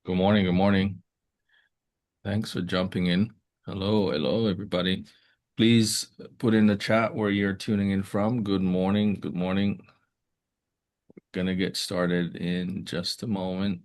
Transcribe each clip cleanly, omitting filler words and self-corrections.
Good morning. Good morning. Thanks for jumping in. Hello, hello, everybody. Please put in the chat where you're tuning in from. Good morning. Good morning. Gonna get started in just a moment.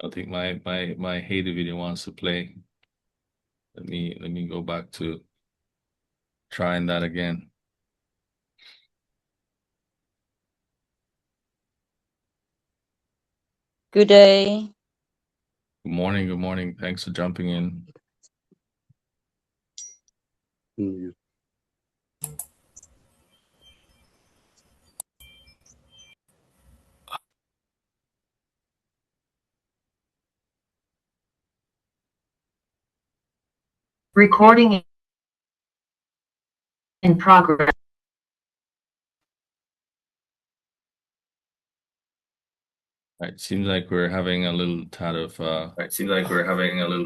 I think my Haiti video wants to play. Let me go back to trying that again. Good day. Good morning. Good morning. Thanks for jumping in. Mm. Recording in progress. Right. Seems like we're having a little tad of Right. Seems like we're having a little.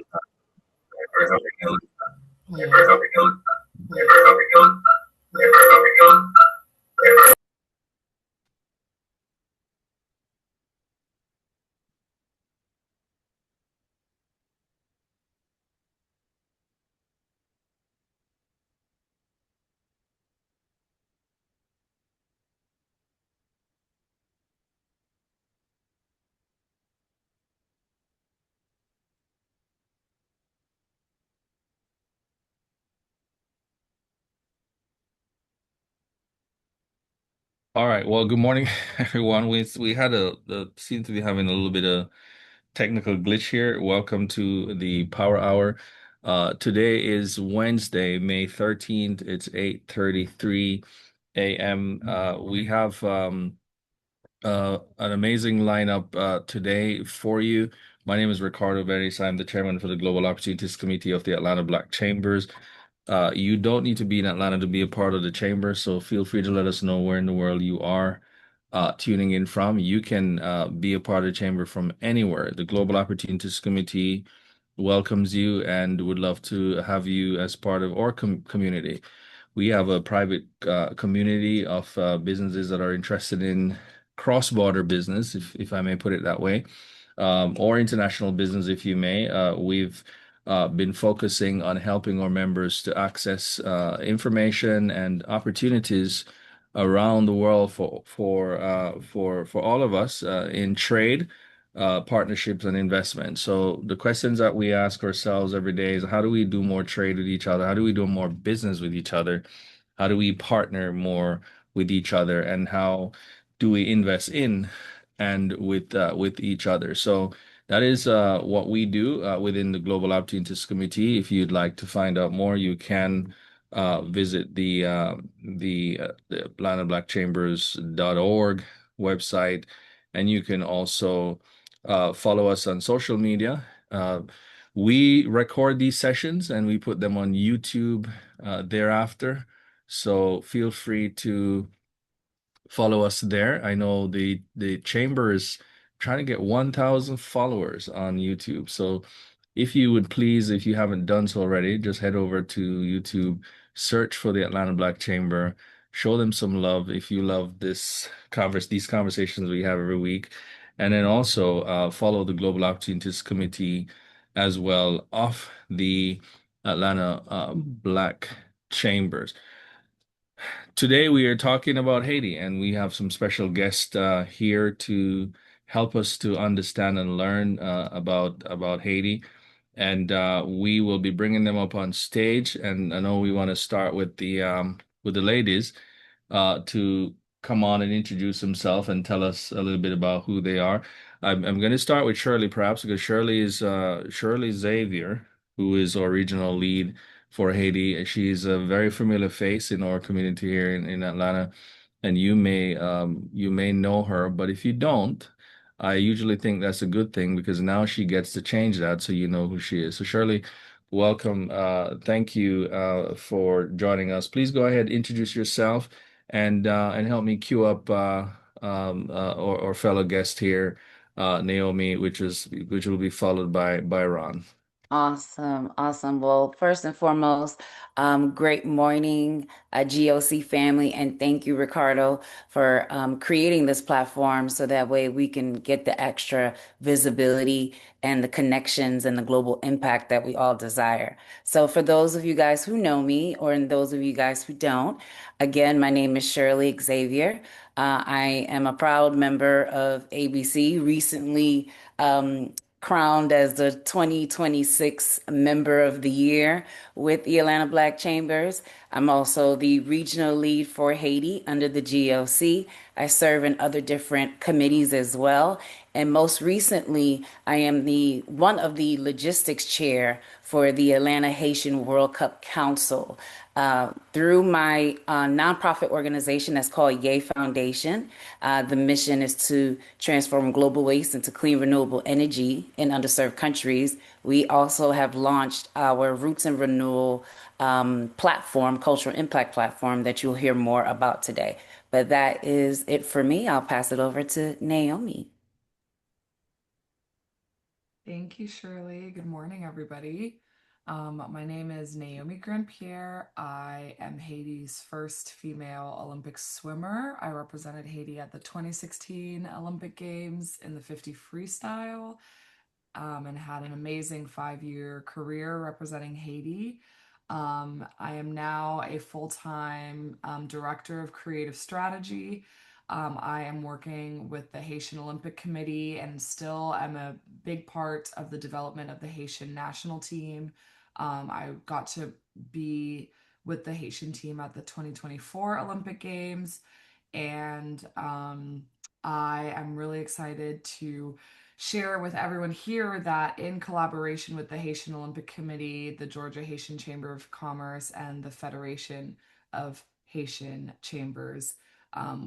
All right. Well, good morning, everyone. We had a seem to be having a little bit of technical glitch here. Welcome to the Power Hour. Today is Wednesday, May 13th. It's 8:33 a.m. We have an amazing lineup today for you. My name is Ricardo Beres. I'm the chairman for the Global Opportunities Committee of the Atlanta Black Chambers. You don't need to be in Atlanta to be a part of the chamber, so feel free to let us know where in the world you are tuning in from. You can be a part of the chamber from anywhere. The Global Opportunities Committee welcomes you and would love to have you as part of our community. We have a private community of businesses that are interested in cross-border business, if I may put it that way, or international business, if you may. We've been focusing on helping our members to access information and opportunities around the world for all of us in trade, partnerships, and investment. So the questions that we ask ourselves every day is how do we do more trade with each other? How do we do more business with each other? How do we partner more with each other? And how do we invest in and with each other? So that is what we do within the Global Opportunities Committee. If you'd like to find out more, you can visit the AtlantaBlackChambers.org website, and you can also follow us on social media. We record these sessions and we put them on YouTube thereafter. So feel free to follow us there. I know the chamber is trying to get 1,000 followers on YouTube. So if you would please, if you haven't done so already, just head over to YouTube, search for the Atlanta Black Chamber, show them some love if you love these conversations we have every week, and then also follow the Global Opportunities Committee as well of the Atlanta Black Chambers. Today we are talking about Haiti, and we have some special guests here to help us to understand and learn about Haiti. And we will be bringing them up on stage. And I know we want to start with the ladies to come on and introduce themselves and tell us a little bit about who they are. I'm going to start with Shirley, perhaps, because Shirley is Shirley Xavier, who is our regional lead for Haiti. She's a very familiar face in our community here in Atlanta, and you may know her, but if you don't, I usually think that's a good thing because now she gets to change that so you know who she is. So Shirley, welcome. Thank you for joining us. Please go ahead, introduce yourself and help me queue up our fellow guest here, Naomi, which will be followed by Ron. Awesome, awesome. Well, first and foremost, great morning, GOC family, and thank you, Ricardo, for creating this platform so that way we can get the extra visibility and the connections and the global impact that we all desire. So, for those of you guys who know me, or in those of you guys who don't, again, my name is Shirley Xavier. I am a proud member of ABC, recently crowned as the 2026 Member of the Year with the Atlanta Black Chambers. I'm also the regional lead for Haiti under the GOC. I serve in other different committees as well. And most recently, I am the one of the logistics chair for the Atlanta Haitian World Cup Council. Through my nonprofit organization that's called Yay Foundation, the mission is to transform global waste into clean, renewable energy in underserved countries. We also have launched our Roots and Renewal platform, cultural impact platform, that you'll hear more about today. But that is it for me. I'll pass it over to Naomi. Thank you, Shirley. Good morning, everybody. My name is Naomi Grandpierre. I am Haiti's first female Olympic swimmer. I represented Haiti at the 2016 Olympic Games in the 50 freestyle, and had an amazing 5-year career representing Haiti. I am now a full-time director of creative strategy. I am working with the Haitian Olympic Committee and still am a big part of the development of the Haitian national team. I got to be with the Haitian team at the 2024 Olympic Games, and I am really excited to share with everyone here that in collaboration with the Haitian Olympic Committee, the Georgia Haitian Chamber of Commerce, and the Federation of Haitian Chambers,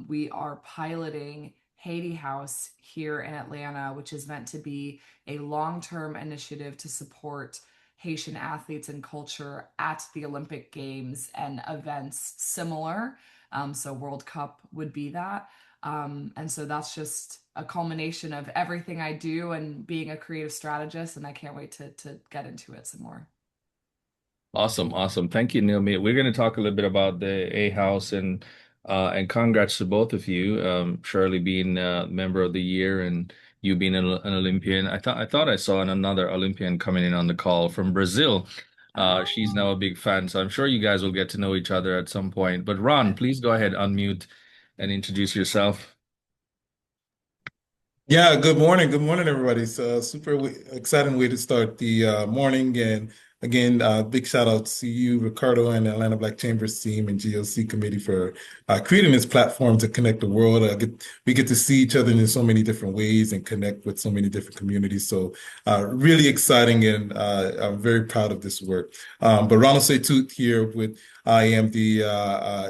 we are piloting Haiti House here in Atlanta, which is meant to be a long-term initiative to support Haitian athletes and culture at the Olympic Games and events similar. So World Cup would be that. And so that's just a culmination of everything I do and being a creative strategist, and I can't wait to get into it some more. Awesome, awesome. Thank you, Naomi. We're going to talk a little bit about the A House and congrats to both of you. Shirley being member of the year and you being an Olympian. I thought I saw another Olympian coming in on the call from Brazil. She's now a big fan, so I'm sure you guys will get to know each other at some point. But Ron, please go ahead, unmute and introduce yourself. Yeah, good morning. Good morning, everybody. It's a exciting way to start the morning. And again, big shout out to you, Ricardo, and the Atlanta Black Chambers team and GOC committee for creating this platform to connect the world. We get to see each other in so many different ways and connect with so many different communities. So really exciting, and I'm very proud of this work. But Ronald Seytout here with, I am the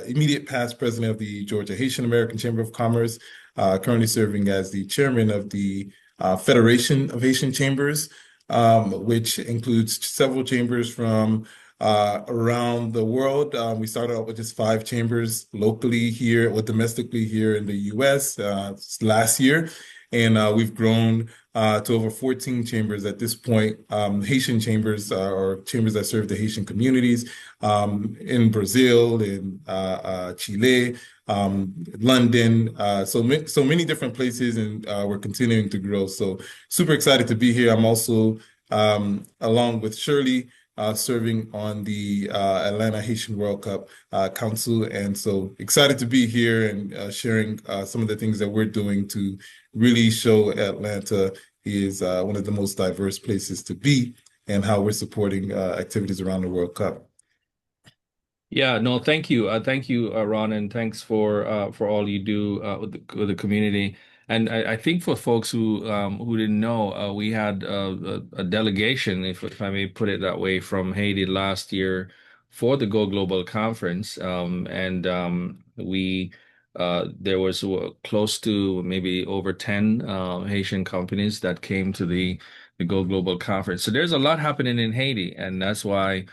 immediate past president of the Georgia Haitian American Chamber of Commerce. Currently serving as the chairman of the Federation of Haitian Chambers, which includes several chambers from around the world. We started out with just 5 chambers locally here, or domestically here in the U.S. Last year, and we've grown to over 14 chambers at this point. Haitian chambers are chambers that serve the Haitian communities in Brazil, in Chile, London, so many different places, and we're continuing to grow. So super excited to be here. I'm also, along with Shirley, serving on the Atlanta Haitian World Cup Council. And so excited to be here and sharing some of the things that we're doing to really show Atlanta is one of the most diverse places to be and how we're supporting activities around the World Cup. Yeah, no, thank you. Thank you, Ron, and thanks for all you do with the community. And I think for folks who didn't know, we had a delegation, if I may put it that way, from Haiti last year for the Go Global conference. And we there was close to maybe over 10 Haitian companies that came to the Go Global conference. So there's a lot happening in Haiti, and that's why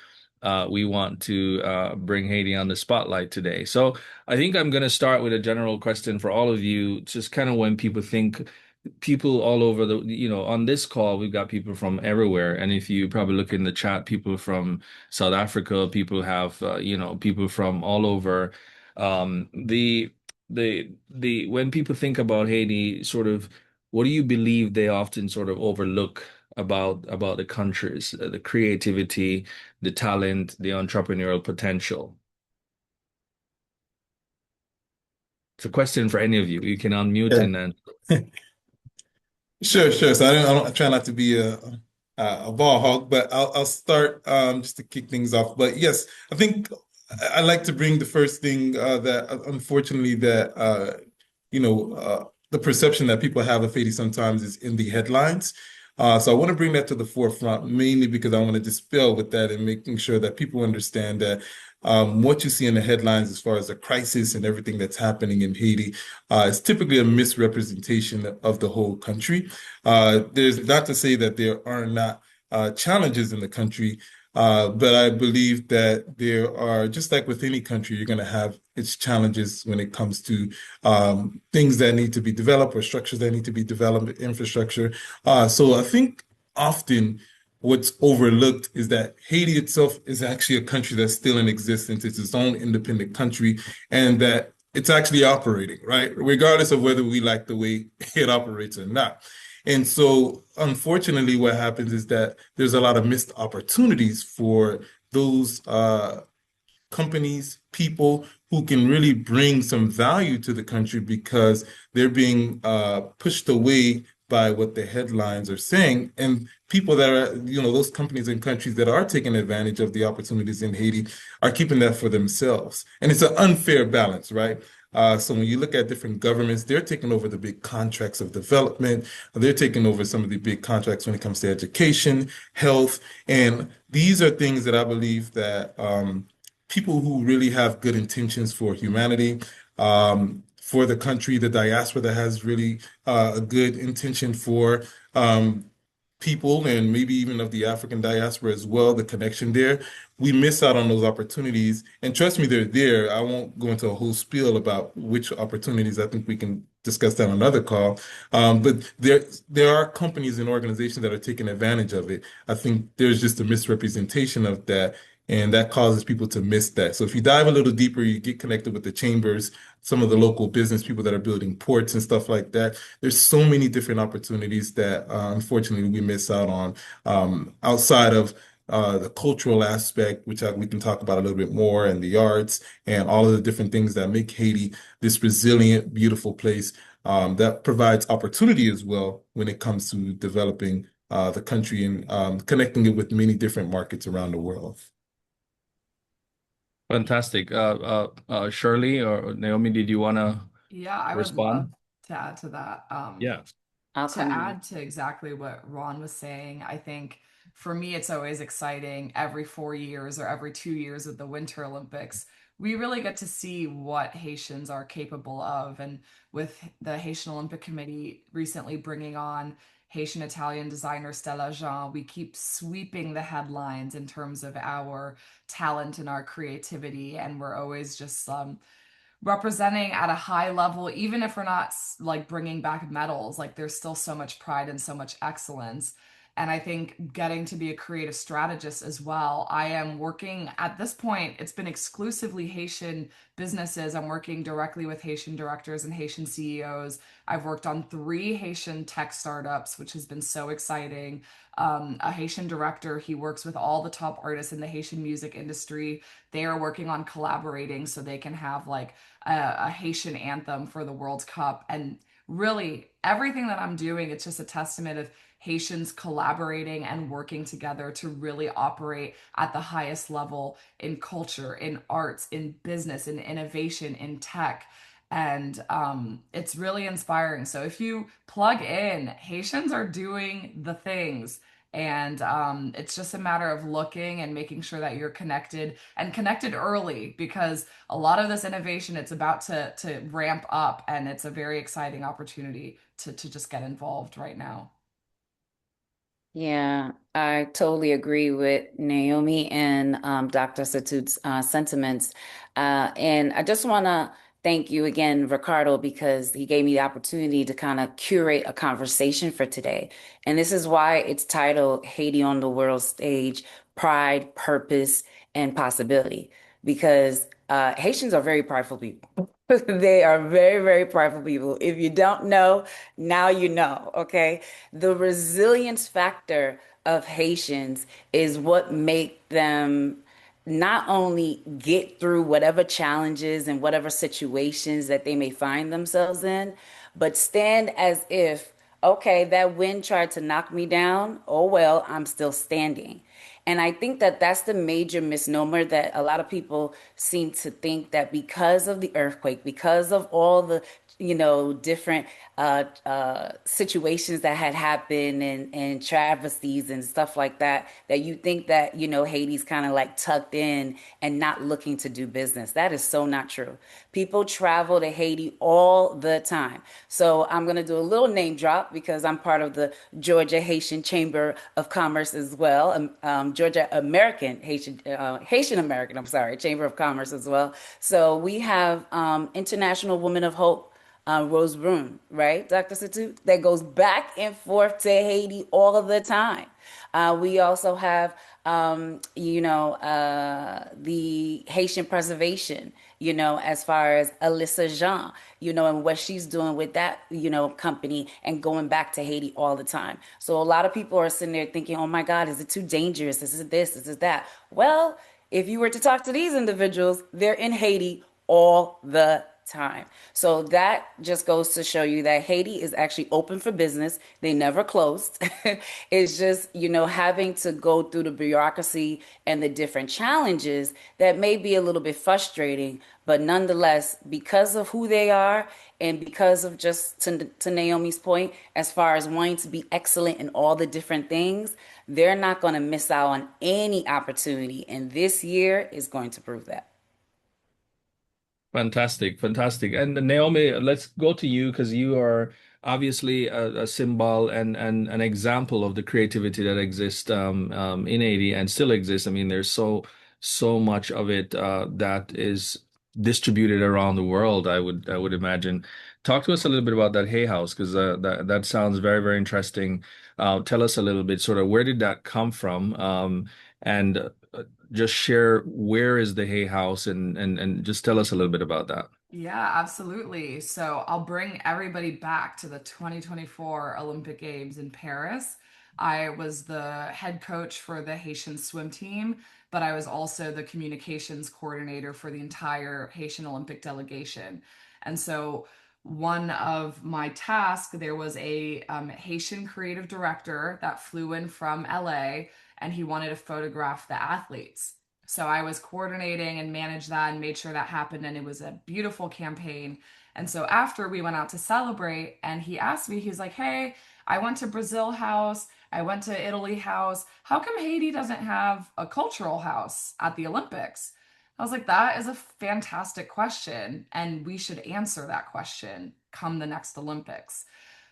we want to bring Haiti on the spotlight today. So I think I'm going to start with a general question for all of you, just kind of when people think, people all over on this call, we've got people from everywhere. And if you probably look in the chat, people from South Africa, people have, people from all over. When people think about Haiti, sort of, what do you believe they often sort of overlook about the countries, the creativity, the talent, the entrepreneurial potential? It's a question for any of you. You can unmute and then. Sure, sure. So I try not to be a ball hog, but I'll start just to kick things off. But yes, I think I like to bring the first thing that unfortunately that the perception that people have of Haiti sometimes is in the headlines. So I want to bring that to the forefront mainly because I want to dispel with that and making sure that people understand that what you see in the headlines as far as the crisis and everything that's happening in Haiti is typically a misrepresentation of the whole country. There's not to say that there are not challenges in the country, but I believe that there are, just like with any country, you're going to have its challenges when it comes to things that need to be developed or structures that need to be developed, infrastructure. So I think often what's overlooked is that Haiti itself is actually a country that's still in existence. It's its own independent country, and that it's actually operating, right? Regardless of whether we like the way it operates or not. And so, unfortunately, what happens is that there's a lot of missed opportunities for those companies, people who can really bring some value to the country because they're being pushed away by what the headlines are saying. And people that are, those companies and countries that are taking advantage of the opportunities in Haiti are keeping that for themselves. And it's an unfair balance, right? So when you look at different governments, they're taking over the big contracts of development. They're taking over some of the big contracts when it comes to education, health, and these are things that I believe that people who really have good intentions for humanity, for the country, the diaspora that has really a good intention for people and maybe even of the African diaspora as well, the connection there, we miss out on those opportunities. And trust me, they're there. I won't go into a whole spiel about which opportunities. I think we can discuss that on another call. But there are companies and organizations that are taking advantage of it. I think there's just a misrepresentation of that. And that causes people to miss that. So if you dive a little deeper, you get connected with the chambers, some of the local business people that are building ports and stuff like that. There's so many different opportunities that unfortunately we miss out on outside of the cultural aspect, which we can talk about a little bit more, and the arts and all of the different things that make Haiti this resilient, beautiful place that provides opportunity as well when it comes to developing the country and connecting it with many different markets around the world. Fantastic. Shirley or Naomi, did you want to Yeah, I would love respond? to add to that. Yeah. I'll To come in. add to exactly what Ron was saying, I think for me, it's always exciting every 4 years or every 2 years with the Winter Olympics. We really get to see what Haitians are capable of. And with the Haitian Olympic Committee recently bringing on Haitian Italian designer Stella Jean, we keep sweeping the headlines in terms of our talent and our creativity. And we're always just representing at a high level, even if we're not like bringing back medals, like there's still so much pride and so much excellence. And I think getting to be a creative strategist as well. I am working at this point, it's been exclusively Haitian businesses. I'm working directly with Haitian directors and Haitian CEOs. I've worked on 3 Haitian tech startups, which has been so exciting. A Haitian director, he works with all the top artists in the Haitian music industry. They are working on collaborating so they can have like a Haitian anthem for the World Cup. And really, everything that I'm doing, it's just a testament of Haitians collaborating and working together to really operate at the highest level in culture, in arts, in business, in innovation, in tech. And it's really inspiring. So if you plug in, Haitians are doing the things. And it's just a matter of looking and making sure that you're connected and connected early, because a lot of this innovation, it's about to ramp up, and it's a very exciting opportunity to just get involved right now. Yeah, I totally agree with Naomi and Dr. Satut's sentiments. And I just want to thank you again, Ricardo, because he gave me the opportunity to kind of curate a conversation for today. And this is why it's titled Haiti on the World Stage: Pride, Purpose, and Possibility. Because Haitians are very prideful people. They are very, very prideful people. If you don't know, now you know, okay? The resilience factor of Haitians is what make them not only get through whatever challenges and whatever situations that they may find themselves in, but stand as if, okay, that wind tried to knock me down. Oh, well, I'm still standing. And I think that that's the major misnomer, that a lot of people seem to think that because of the earthquake, because of all the, different situations that had happened, and travesties and stuff like that, that you think that, Haiti's kind of like tucked in and not looking to do business. That is so not true. People travel to Haiti all the time. So I'm going to do a little name drop because I'm part of the Georgia Haitian Chamber of Commerce as well. Georgia American Haitian American, I'm sorry, Chamber of Commerce as well. So we have International Women of Hope, Rose Brune, right, Dr. Satut, that goes back and forth to Haiti all of the time. We also have, the Haitian Preservation, as far as Alyssa Jean, and what she's doing with that, company, and going back to Haiti all the time. So a lot of people are sitting there thinking, oh my God, is it too dangerous? Is it this? Is it that? Well, if you were to talk to these individuals, they're in Haiti all the time. So that just goes to show you that Haiti is actually open for business. They never closed. It's just, having to go through the bureaucracy and the different challenges that may be a little bit frustrating, but nonetheless, because of who they are, and because of, just to Naomi's point, as far as wanting to be excellent in all the different things, they're not going to miss out on any opportunity. And this year is going to prove that. Fantastic, fantastic. And Naomi, let's go to you because you are obviously a symbol and an example of the creativity that exists in Haiti and still exists. I mean, there's so much of it that is distributed around the world. I would imagine. Talk to us a little bit about that Hay House, because that sounds very, very interesting. Tell us a little bit, sort of, where did that come from? And just share, where is the Hay House, and just tell us a little bit about that. Yeah, absolutely. So I'll bring everybody back to the 2024 Olympic Games in Paris. I was the head coach for the Haitian swim team, but I was also the communications coordinator for the entire Haitian Olympic delegation. And so one of my tasks, there was a Haitian creative director that flew in from LA, and he wanted to photograph the athletes. So I was coordinating and managed that and made sure that happened. And it was a beautiful campaign. And so after we went out to celebrate, and he asked me, he's like, hey, I went to Brazil house. I went to Italy house. How come Haiti doesn't have a cultural house at the Olympics? I was like, that is a fantastic question. And we should answer that question come the next Olympics.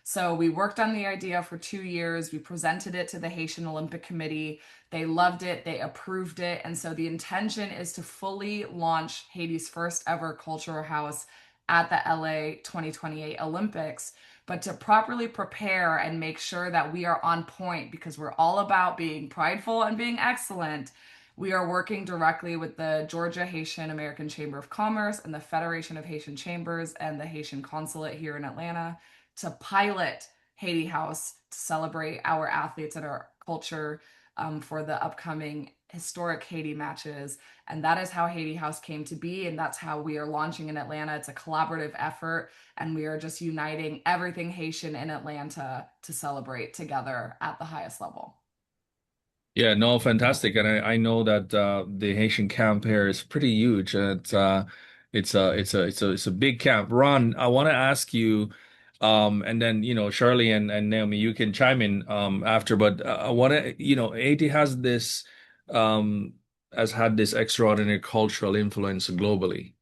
So we worked on the idea for 2 years. We presented it to the Haitian Olympic Committee. They loved it. They approved it. And so the intention is to fully launch Haiti's first ever cultural house at the LA 2028 Olympics, but to properly prepare and make sure that we are on point because we're all about being prideful and being excellent. We are working directly with the Georgia Haitian American Chamber of Commerce and the Federation of Haitian Chambers and the Haitian Consulate here in Atlanta to pilot Haiti House to celebrate our athletes and our culture for the upcoming historic Haiti matches. And that is how Haiti House came to be. And that's how we are launching in Atlanta. It's a collaborative effort. And we are just uniting everything Haitian in Atlanta to celebrate together at the highest level. Yeah, no, fantastic. And I know that the Haitian camp here is pretty huge. It's a big camp. Ron, I want to ask you, and then Shirley and Naomi, you can chime in after. But I want to, Haiti um has had this extraordinary cultural influence globally,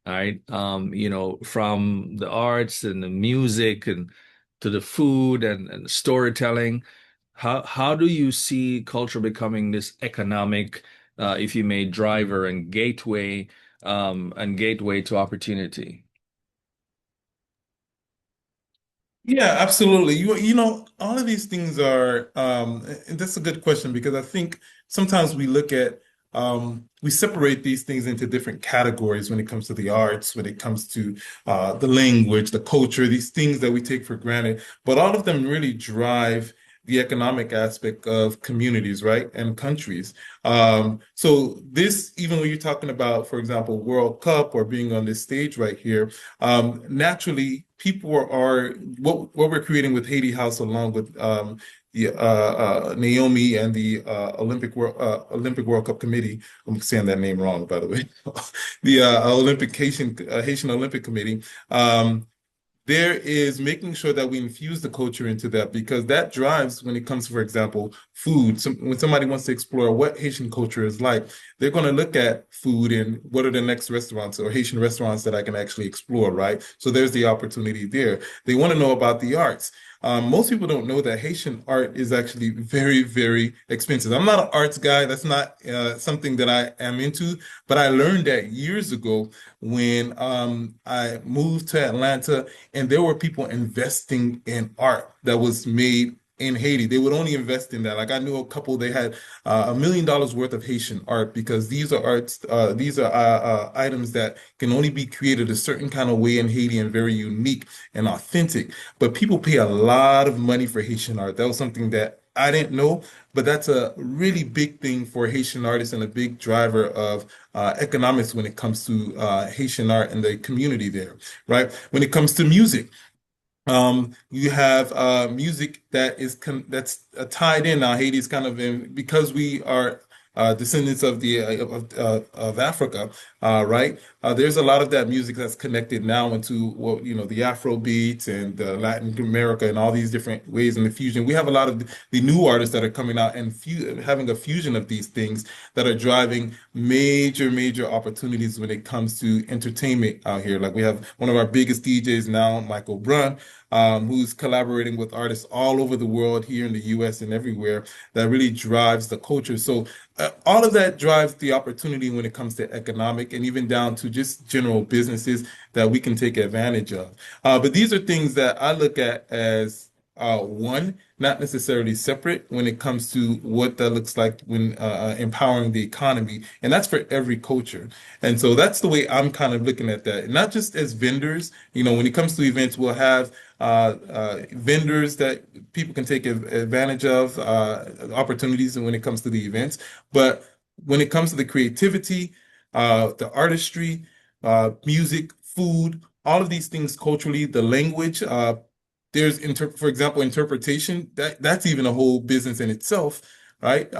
right? From the arts and the music and to the food and storytelling. How do you see culture becoming this economic, if you may, driver and gateway to opportunity? Yeah, absolutely. All of these things are, and that's a good question because I think sometimes we separate these things into different categories when it comes to the arts, when it comes to the language, the culture, these things that we take for granted. But all of them really drive the economic aspect of communities, right, and countries. So this, even when you're talking about, for example, World Cup or being on this stage right here, naturally, people are what we're creating with Haiti House, along with Naomi and the Olympic World Cup Committee. I'm saying that name wrong, by the way. The Haitian Olympic Committee. There is making sure that we infuse the culture into that because that drives when it comes to, for example, food. When somebody wants to explore what Haitian culture is like, they're going to look at food and what are the next restaurants or Haitian restaurants that I can actually explore, right? So there's the opportunity there. They want to know about the arts. Most people don't know that Haitian art is actually very, very expensive. I'm not an arts guy. That's not something that I am into, but I learned that years ago when I moved to Atlanta and there were people investing in art that was made in Haiti. They would only invest in that. Like I knew a couple, they had $1 million worth of Haitian art because these are items that can only be created a certain kind of way in Haiti and very unique and authentic. But people pay a lot of money for Haitian art. That was something that I didn't know, but that's a really big thing for Haitian artists and a big driver of economics when it comes to Haitian art and the community there, right? When it comes to music, you have music that's tied in. Now Haiti is kind of in because we are descendants of the of Africa, right? There's a lot of that music that's connected now into the Afro beats and Latin America and all these different ways in the fusion. We have a lot of the new artists that are coming out and having a fusion of these things that are driving major opportunities when it comes to entertainment out here. Like we have one of our biggest DJs now, Michael Brun, who's collaborating with artists all over the world, here in the US and everywhere, that really drives the culture. So all of that drives the opportunity when it comes to economic and even down to just general businesses that we can take advantage of. But these are things that I look at as one, not necessarily separate when it comes to what that looks like when empowering the economy. And that's for every culture. And so that's the way I'm kind of looking at that. Not just as vendors, when it comes to events, we'll have vendors that people can take advantage of, opportunities when it comes to the events. But when it comes to the creativity, the artistry, music, food, all of these things culturally, the language, for example, interpretation, that's even a whole business in itself, right?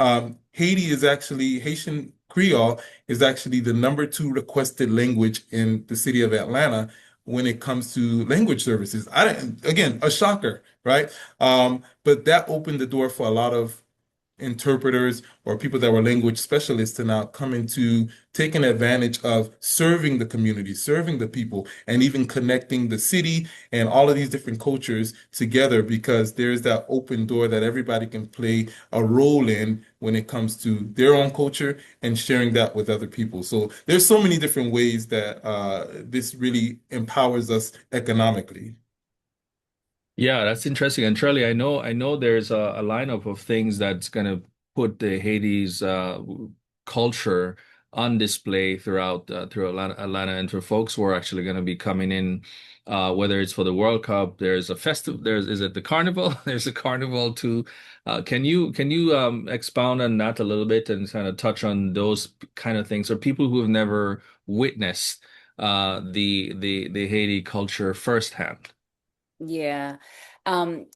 Haitian Creole is actually the number 2 requested language in the city of Atlanta when it comes to language services. Again, a shocker, right? But that opened the door for a lot of interpreters or people that were language specialists to now come into taking advantage of serving the community, serving the people, and even connecting the city and all of these different cultures together because there's that open door that everybody can play a role in when it comes to their own culture and sharing that with other people. So there's so many different ways that this really empowers us economically. Yeah, that's interesting. And Charlie, I know there's a lineup of things that's going to put the Hades culture on display through Atlanta, and for folks who are actually going to be coming in, whether it's for the World Cup, there's a festival. There's is it the carnival? There's a carnival too. Can you expound on that a little bit and kind of touch on those kind of things for people who have never witnessed the Haiti culture firsthand? Yeah. I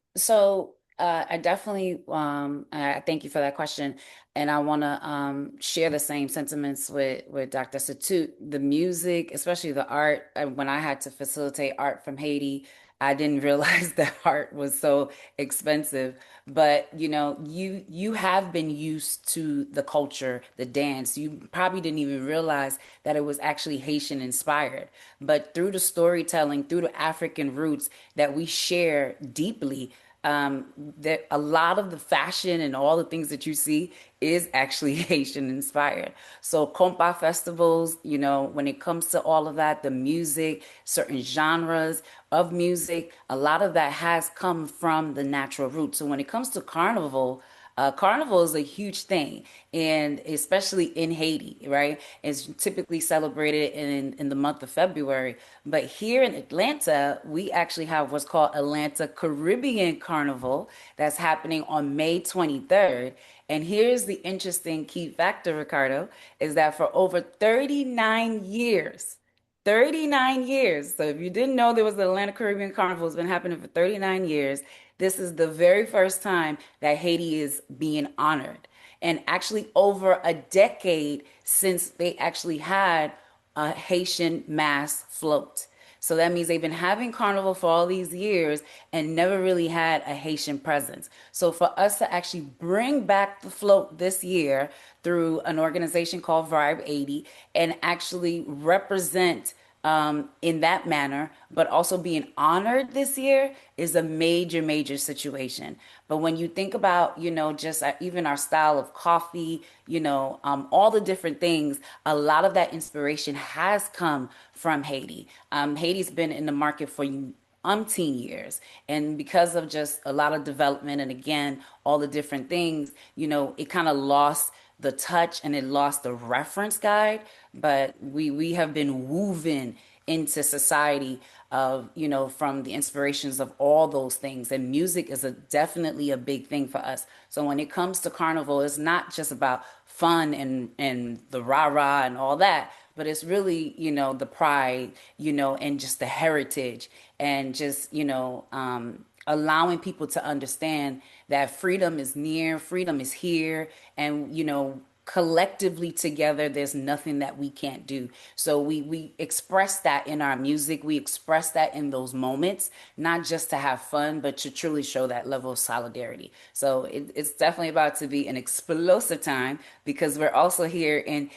definitely I thank you for that question. And I want to share the same sentiments with Dr. Satut. The music, especially the art, when I had to facilitate art from Haiti, I didn't realize that art was so expensive. But you have been used to the culture, the dance. You probably didn't even realize that it was actually Haitian inspired. But through the storytelling, through the African roots that we share deeply, that a lot of the fashion and all the things that you see is actually Haitian inspired. So compa festivals, when it comes to all of that, the music, certain genres of music, a lot of that has come from the natural roots. So when it comes to carnival, carnival is a huge thing, and especially in Haiti, right? It's typically celebrated in the month of February. But here in Atlanta, we actually have what's called Atlanta Caribbean Carnival that's happening on May 23rd. And here's the interesting key factor, Ricardo, is that for over 39 years, 39 years. So if you didn't know there was the Atlanta Caribbean Carnival, it's been happening for 39 years. This is the very first time that Haiti is being honored. And actually over a decade since they actually had a Haitian mass float. So that means they've been having carnival for all these years and never really had a Haitian presence. So for us to actually bring back the float this year through an organization called Vibe 80 and actually represent in that manner, but also being honored this year is a major, major situation. But when you think about, just even our style of coffee, all the different things, a lot of that inspiration has come from Haiti. Haiti's been in the market for umpteen years. And because of just a lot of development and again, all the different things, it kind of lost the touch and it lost the reference guide. But we have been woven into society of, from the inspirations of all those things. And music is definitely a big thing for us. So when it comes to carnival, it's not just about fun and the rah-rah and all that, but it's really, the pride, and just the heritage and just, allowing people to understand that freedom is near, freedom is here, and, collectively together there's nothing that we can't do. So we express that in our music, we express that in those moments, not just to have fun but to truly show that level of solidarity. So it's definitely about to be an explosive time because we're also here in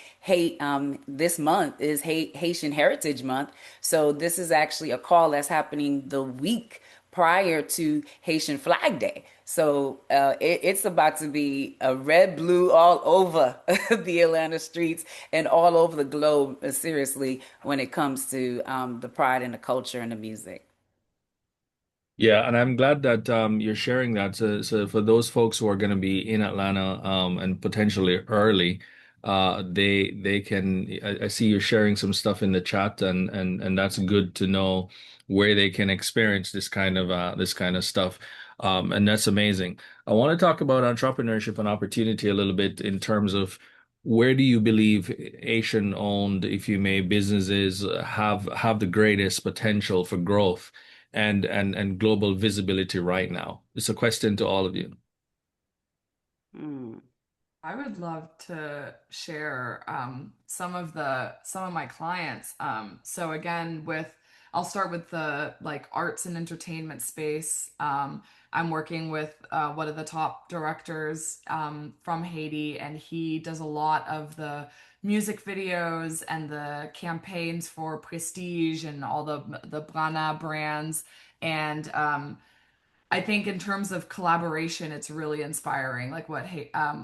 this month is Haitian Heritage Month. So this is actually a call that's happening the week prior to Haitian Flag Day. So it's about to be a red, blue all over the Atlanta streets and all over the globe, seriously, when it comes to the pride and the culture and the music. Yeah, and I'm glad that you're sharing that. So for those folks who are going to be in Atlanta and potentially early, they can. I see you're sharing some stuff in the chat, and that's good to know where they can experience this kind of stuff, and that's amazing. I want to talk about entrepreneurship and opportunity a little bit in terms of where do you believe Asian-owned, if you may, businesses have the greatest potential for growth and global visibility right now? It's a question to all of you. Mm. I would love to share some of my clients. So again, with I'll start with the like arts and entertainment space. I'm working with one of the top directors from Haiti, and he does a lot of the music videos and the campaigns for Prestige and all the Brana brands. And I think in terms of collaboration, it's really inspiring. Like what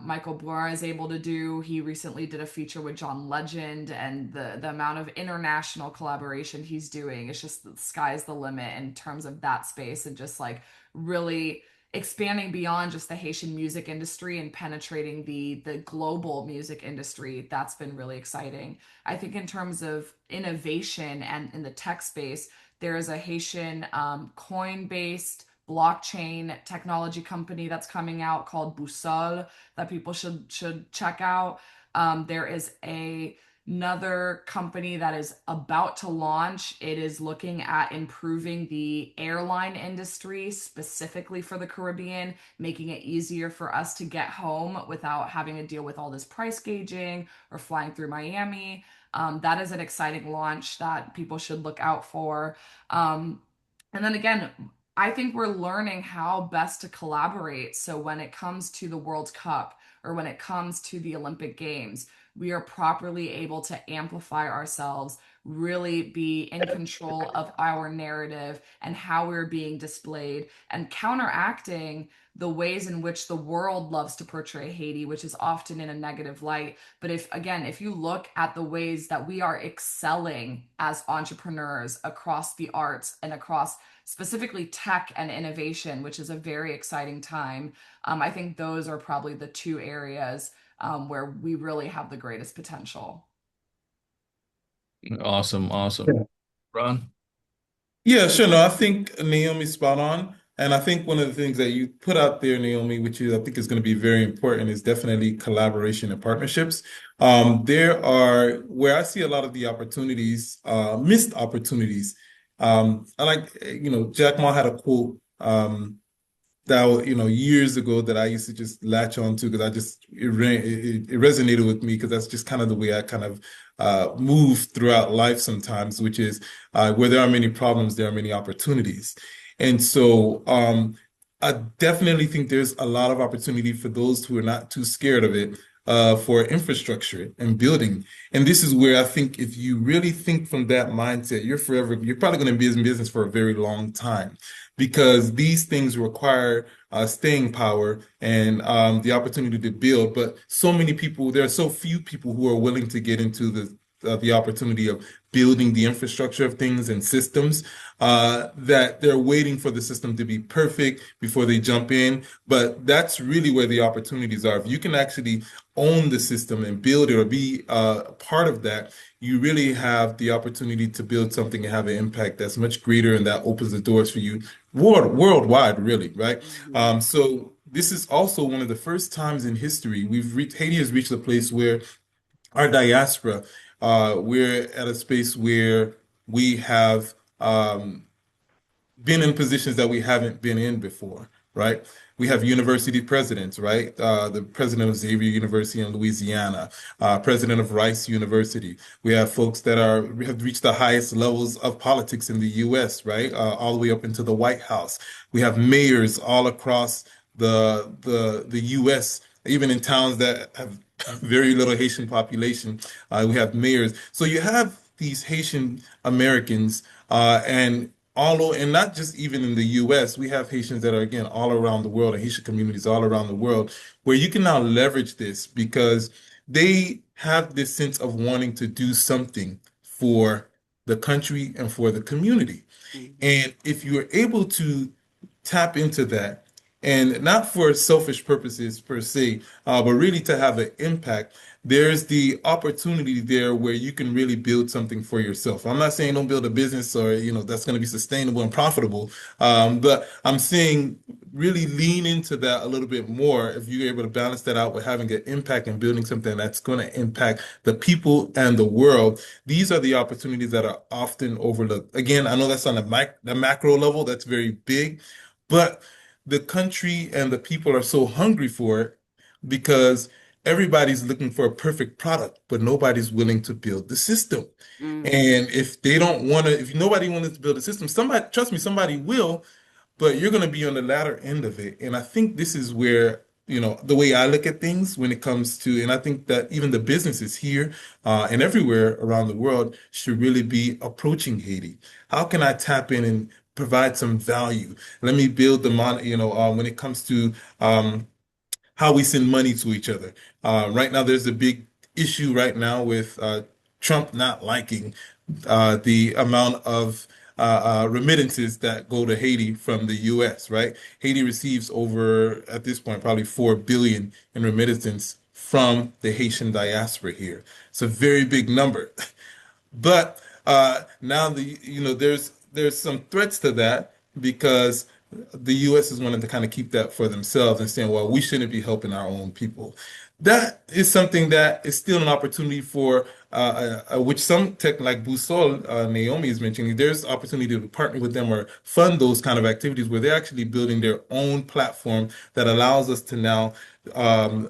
Michael Blora is able to do. He recently did a feature with John Legend, and the amount of international collaboration he's doing. It's just the sky's the limit in terms of that space, and just like really expanding beyond just the Haitian music industry and penetrating the global music industry. That's been really exciting. I think in terms of innovation and in the tech space, there is a Haitian coin based blockchain technology company that's coming out called Boussole that people should check out. There is another company that is about to launch. It is looking at improving the airline industry specifically for the Caribbean, making it easier for us to get home without having to deal with all this price gauging or flying through Miami. That is an exciting launch that people should look out for. And then again, I think we're learning how best to collaborate. So when it comes to the World Cup or when it comes to the Olympic Games, we are properly able to amplify ourselves, really be in control of our narrative and how we're being displayed, and counteracting the ways in which the world loves to portray Haiti, which is often in a negative light. But if you look at the ways that we are excelling as entrepreneurs across the arts and across specifically tech and innovation, which is a very exciting time, I think those are probably the two areas where we really have the greatest potential. Awesome, awesome. Ron? Yeah, sure. No, I think Naomi's spot on. And I think one of the things that you put out there, Naomi, which I think is going to be very important, is definitely collaboration and partnerships. There are where I see a lot of the opportunities, missed opportunities. I like, Jack Ma had a quote that years ago that I used to just latch on to because it resonated with me because that's just kind of the way I kind of move throughout life sometimes, which is where there are many problems, there are many opportunities. And so I definitely think there's a lot of opportunity for those who are not too scared of it for infrastructure and building. And this is where I think if you really think from that mindset, you're probably going to be in business for a very long time because these things require staying power and the opportunity to build. But there are so few people who are willing to get into the opportunity of building the infrastructure of things and systems that they're waiting for the system to be perfect before they jump in. But that's really where the opportunities are. If you can actually own the system and build it or be part of that, you really have the opportunity to build something and have an impact that's much greater, and that opens the doors for you worldwide, really, right? So this is also one of the first times in history Haiti has reached a place where our diaspora, we're at a space where we have been in positions that we haven't been in before, right? We have university presidents, right? The president of Xavier University in Louisiana, president of Rice University. We have folks that have reached the highest levels of politics in the U.S., right? All the way up into the White House. We have mayors all across the U.S., even in towns that have very little Haitian population. We have mayors. So you have these Haitian Americans, and not just even in the US, we have Haitians that are again all around the world and Haitian communities all around the world where you can now leverage this because they have this sense of wanting to do something for the country and for the community. And if you're able to tap into that, and not for selfish purposes per se, but really to have an impact, there's the opportunity there where you can really build something for yourself. I'm not saying don't build a business or, that's going to be sustainable and profitable, but I'm saying really lean into that a little bit more if you're able to balance that out with having an impact and building something that's going to impact the people and the world. These are the opportunities that are often overlooked. Again, I know that's on the macro level, that's very big, but the country and the people are so hungry for it because everybody's looking for a perfect product, but nobody's willing to build the system. Mm. And if they don't want to, if nobody wants to build a system, somebody, trust me, somebody will, but you're going to be on the latter end of it. And I think this is where, the way I look at things when it comes to, and I think that even the businesses here and everywhere around the world should really be approaching Haiti. How can I tap in and provide some value? Let me build the when it comes to how we send money to each other. Right now, there's a big issue right now with Trump not liking the amount of remittances that go to Haiti from the U.S., right? Haiti receives over, at this point, probably 4 billion in remittances from the Haitian diaspora here. It's a very big number. But now there's some threats to that because the U.S. is wanting to kind of keep that for themselves and saying, well, we shouldn't be helping our own people. That is something that is still an opportunity for which some tech like Busol, Naomi is mentioning. There's opportunity to partner with them or fund those kind of activities where they're actually building their own platform that allows us to now um,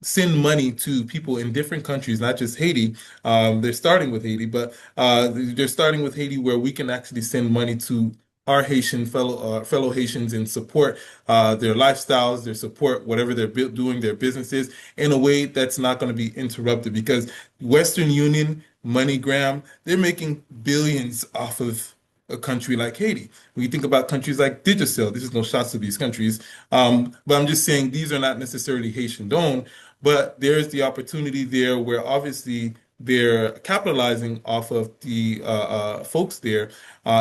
send money to people in different countries, not just Haiti. They're starting with Haiti, but they're starting with Haiti where we can actually send money to our Haitian fellow Haitians and support their lifestyles, their support whatever they're doing, their businesses in a way that's not going to be interrupted because Western Union, MoneyGram, they're making billions off of a country like Haiti. When you think about countries like Digicel, this is no shots to these countries, but I'm just saying these are not necessarily Haitian owned, but there's the opportunity there where obviously they're capitalizing off of the folks there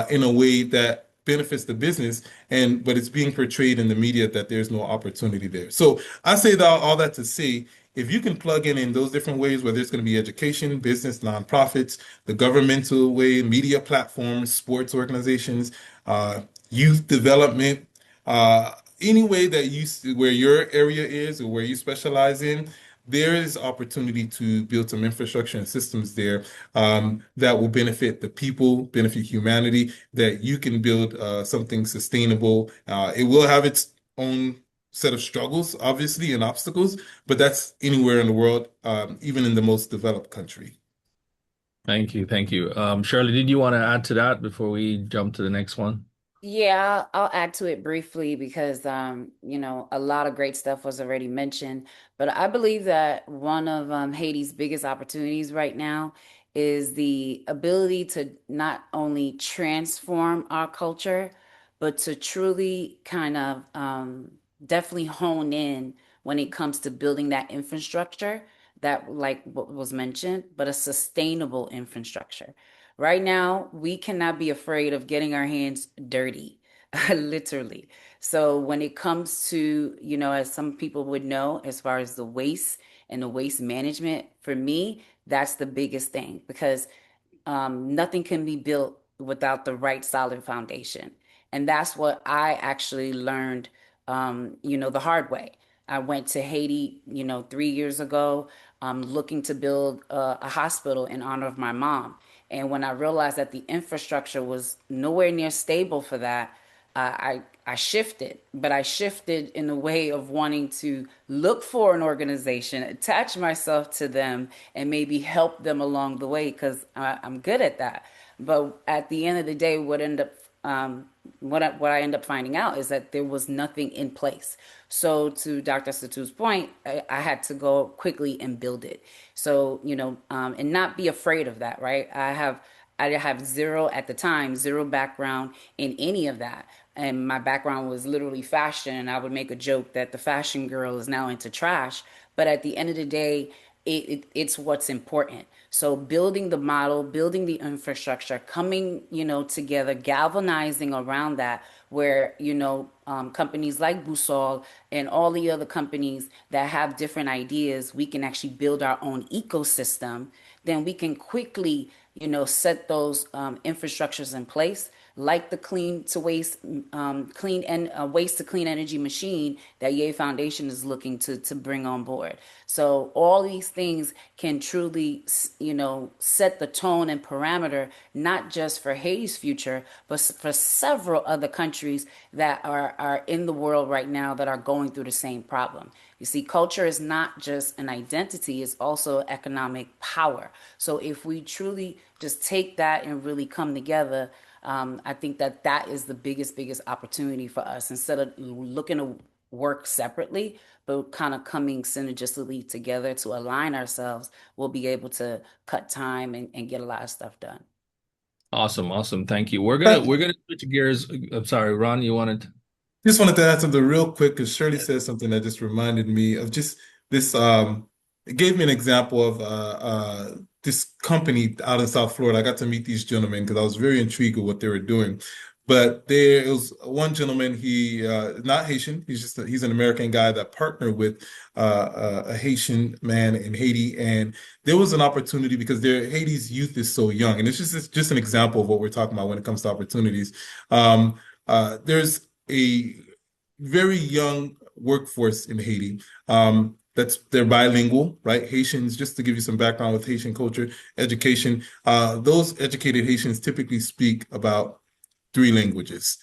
in a way that benefits the business, and but it's being portrayed in the media that there's no opportunity there. So I say that all that to say, if you can plug in those different ways, whether it's going to be education, business, nonprofits, the governmental way, media platforms, sports organizations, youth development, uh, any way that where your area is or where you specialize in, there is opportunity to build some infrastructure and systems there that will benefit the people, benefit humanity, that you can build something sustainable. It will have its own set of struggles, obviously, and obstacles, but that's anywhere in the world, even in the most developed country. Thank you. Thank you. Shirley, did you want to add to that before we jump to the next one? Yeah, I'll add to it briefly because a lot of great stuff was already mentioned. But I believe that one of Haiti's biggest opportunities right now is the ability to not only transform our culture, but to truly kind of definitely hone in when it comes to building that infrastructure that, like what was mentioned, but a sustainable infrastructure. Right now, we cannot be afraid of getting our hands dirty, literally. So when it comes to, as some people would know, as far as the waste and the waste management, for me, that's the biggest thing because nothing can be built without the right solid foundation. And that's what I actually learned, the hard way. I went to Haiti, 3 years ago, looking to build a hospital in honor of my mom. And when I realized that the infrastructure was nowhere near stable for that, I shifted, but I shifted in a way of wanting to look for an organization, attach myself to them, and maybe help them along the way because I'm good at that. But at the end of the day, what I end up finding out is that there was nothing in place. So to Dr. Satu's point, I had to go quickly and build it. So and not be afraid of that, right? I have zero at the time, zero background in any of that. And my background was literally fashion. And I would make a joke that the fashion girl is now into trash. But at the end of the day, it's what's important. So building the model, building the infrastructure, coming, together, galvanizing around that, where, companies like Busol and all the other companies that have different ideas, we can actually build our own ecosystem. Then we can quickly, set those infrastructures in place like the waste to clean energy machine that Yay Foundation is looking to bring on board. So all these things can truly, set the tone and parameter, not just for Haiti's future, but for several other countries that are in the world right now that are going through the same problem. You see, culture is not just an identity, it's also economic power. So if we truly just take that and really come together, I think that is the biggest opportunity for us. Instead of looking to work separately, but kind of coming synergistically together to align ourselves, we'll be able to cut time and get a lot of stuff done. Awesome, awesome. Thank you. We're gonna Thank we're gonna switch gears. I'm sorry, Ron, you wanted. Just wanted to add something real quick because Shirley said something that just reminded me of just this. It gave me an example of this company out in South Florida. I got to meet these gentlemen because I was very intrigued with what they were doing. But there was one gentleman, he not Haitian, he's an American guy that partnered with a Haitian man in Haiti, and there was an opportunity because Haiti's youth is so young, and it's just an example of what we're talking about when it comes to opportunities. There's a very young workforce in Haiti. They're bilingual, right? Haitians, just to give you some background with Haitian culture, education, those educated Haitians typically speak about three languages,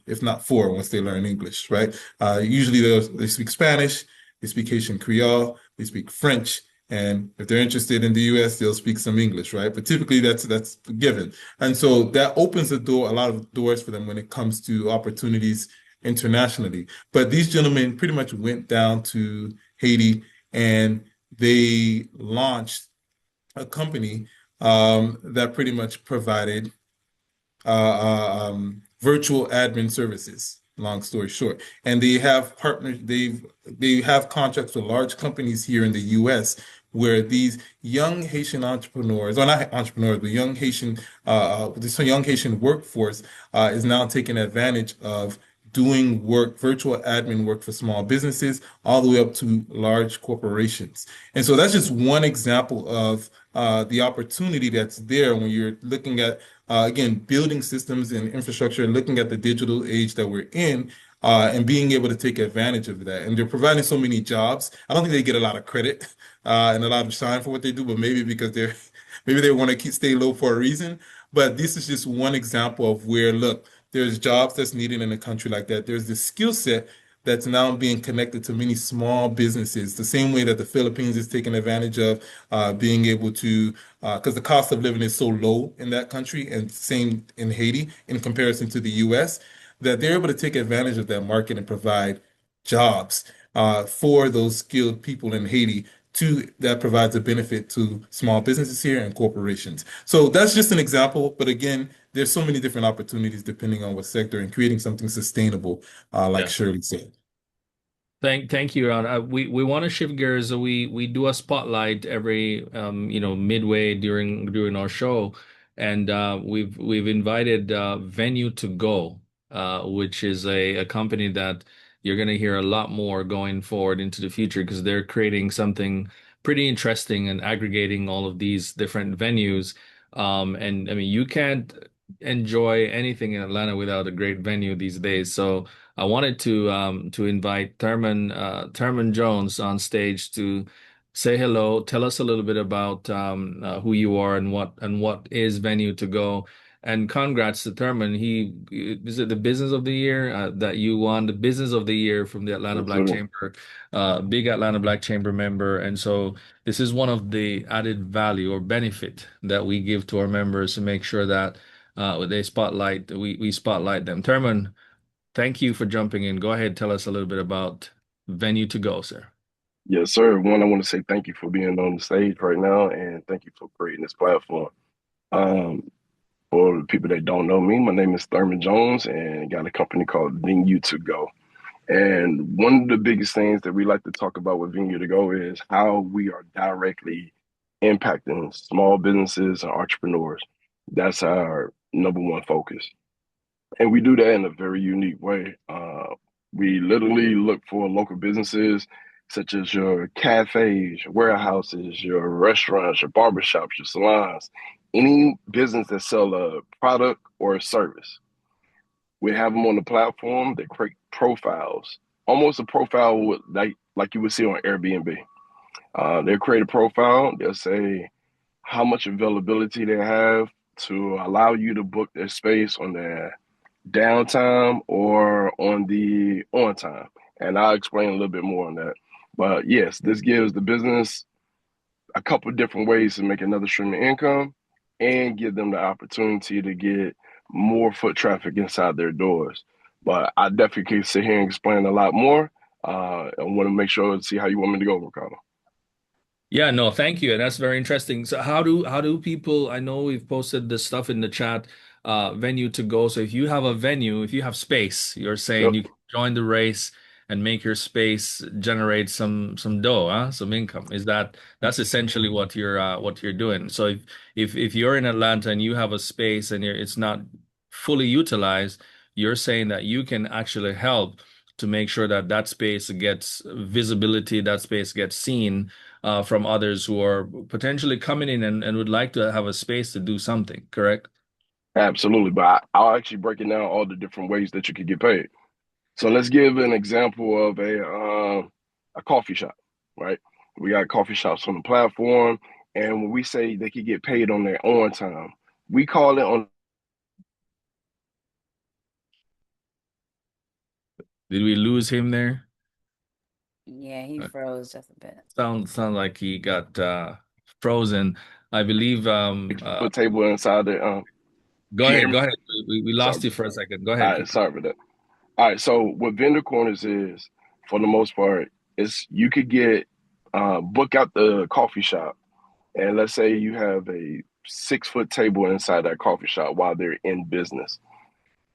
if not four, once they learn English, right? Usually they speak Spanish, they speak Haitian Creole, they speak French, and if they're interested in the US, they'll speak some English, right? But typically that's given. And so that opens a lot of doors for them when it comes to opportunities internationally. But these gentlemen pretty much went down to Haiti and they launched a company that pretty much provided virtual admin services. Long story short, and they have partners. They have contracts with large companies here in the U.S. where these young Haitian entrepreneurs, or not entrepreneurs, but this young Haitian workforce is now taking advantage of doing work, virtual admin work for small businesses, all the way up to large corporations. And so that's just one example of the opportunity that's there when you're looking at again, building systems and infrastructure, looking at the digital age that we're in, and being able to take advantage of that. And they're providing so many jobs. I don't think they get a lot of credit and a lot of shine for what they do, but maybe because maybe they want to stay low for a reason. But this is just one example of where, look, there's jobs that's needed in a country like that. There's this skill set that's now being connected to many small businesses, the same way that the Philippines is taking advantage of being able to, because the cost of living is so low in that country, and same in Haiti in comparison to the US, that they're able to take advantage of that market and provide jobs for those skilled people in Haiti. That provides a benefit to small businesses here and corporations. So that's just an example, but again, there's so many different opportunities depending on what sector and creating something sustainable, like Yeah. Shirley said. Thank you, Ron. We want to shift gears. So we do a spotlight every midway during our show, and we've invited Venue to Go, which is a company that you're going to hear a lot more going forward into the future because they're creating something pretty interesting and aggregating all of these different venues. And I mean, you can't enjoy anything in Atlanta without a great venue these days. So I wanted to invite Thurman Jones on stage to say hello, tell us a little bit about who you are and what is Venue to Go. And congrats to Thurman. He is it the Business of the Year that you won the Business of the Year from the Atlanta Black Chamber, big Atlanta Black Chamber member. And so this is one of the added value or benefit that we give to our members to make sure that we spotlight them. Thurman, thank you for jumping in. Go ahead, tell us a little bit about Venue to Go, sir. Yes, sir. One, I want to say thank you for being on the stage right now, and thank you for creating this platform. Um, for the people that don't know me, my name is Thurman Jones, and got a company called Venue to Go. And one of the biggest things that we like to talk about with Venue to Go is how we are directly impacting small businesses and entrepreneurs. That's our number one focus. And we do that in a very unique way. We literally look for local businesses such as your cafes, your warehouses, your restaurants, your barbershops, your salons, any business that sell a product or a service. We have them on the platform. They create profiles, almost a profile like you would see on Airbnb. They'll create a profile. They'll say how much availability they have to allow you to book their space on their downtime or on the on time. And I'll explain a little bit more on that. But yes, this gives the business a couple of different ways to make another stream of income and give them the opportunity to get more foot traffic inside their doors. But I definitely can sit here and explain a lot more. I want to make sure to see how you want me to go, Ricardo. Yeah, no, thank you. And that's very interesting. So how do people, I know we've posted this stuff in the chat, venue to go. So if you have a venue, if you have space, you're saying Yep, you can join the race and make your space generate some dough, huh? Some income. That's essentially what you're doing. So if you're in Atlanta and you have a space and it's not fully utilized, you're saying that you can actually help to make sure that that space gets visibility, that space gets seen from others who are potentially coming in and would like to have a space to do something, correct? absolutely. But I'll actually break it down all the different ways that you could get paid. So let's give an example of a coffee shop, right? We got coffee shops on the platform, and when we say they could get paid on their own time, we call it on. Did we lose him there? Yeah, he Uh, froze just a bit. sound like he got frozen. I believe Foot table inside the. go Can you ahead, hear me? go ahead. We Sorry. lost you for a second. Go All ahead, right, keep. sorry for that. All right, so what vendor corners is, for the most part, is you could get book out the coffee shop, and let's say you have a 6 foot table inside that coffee shop while they're in business,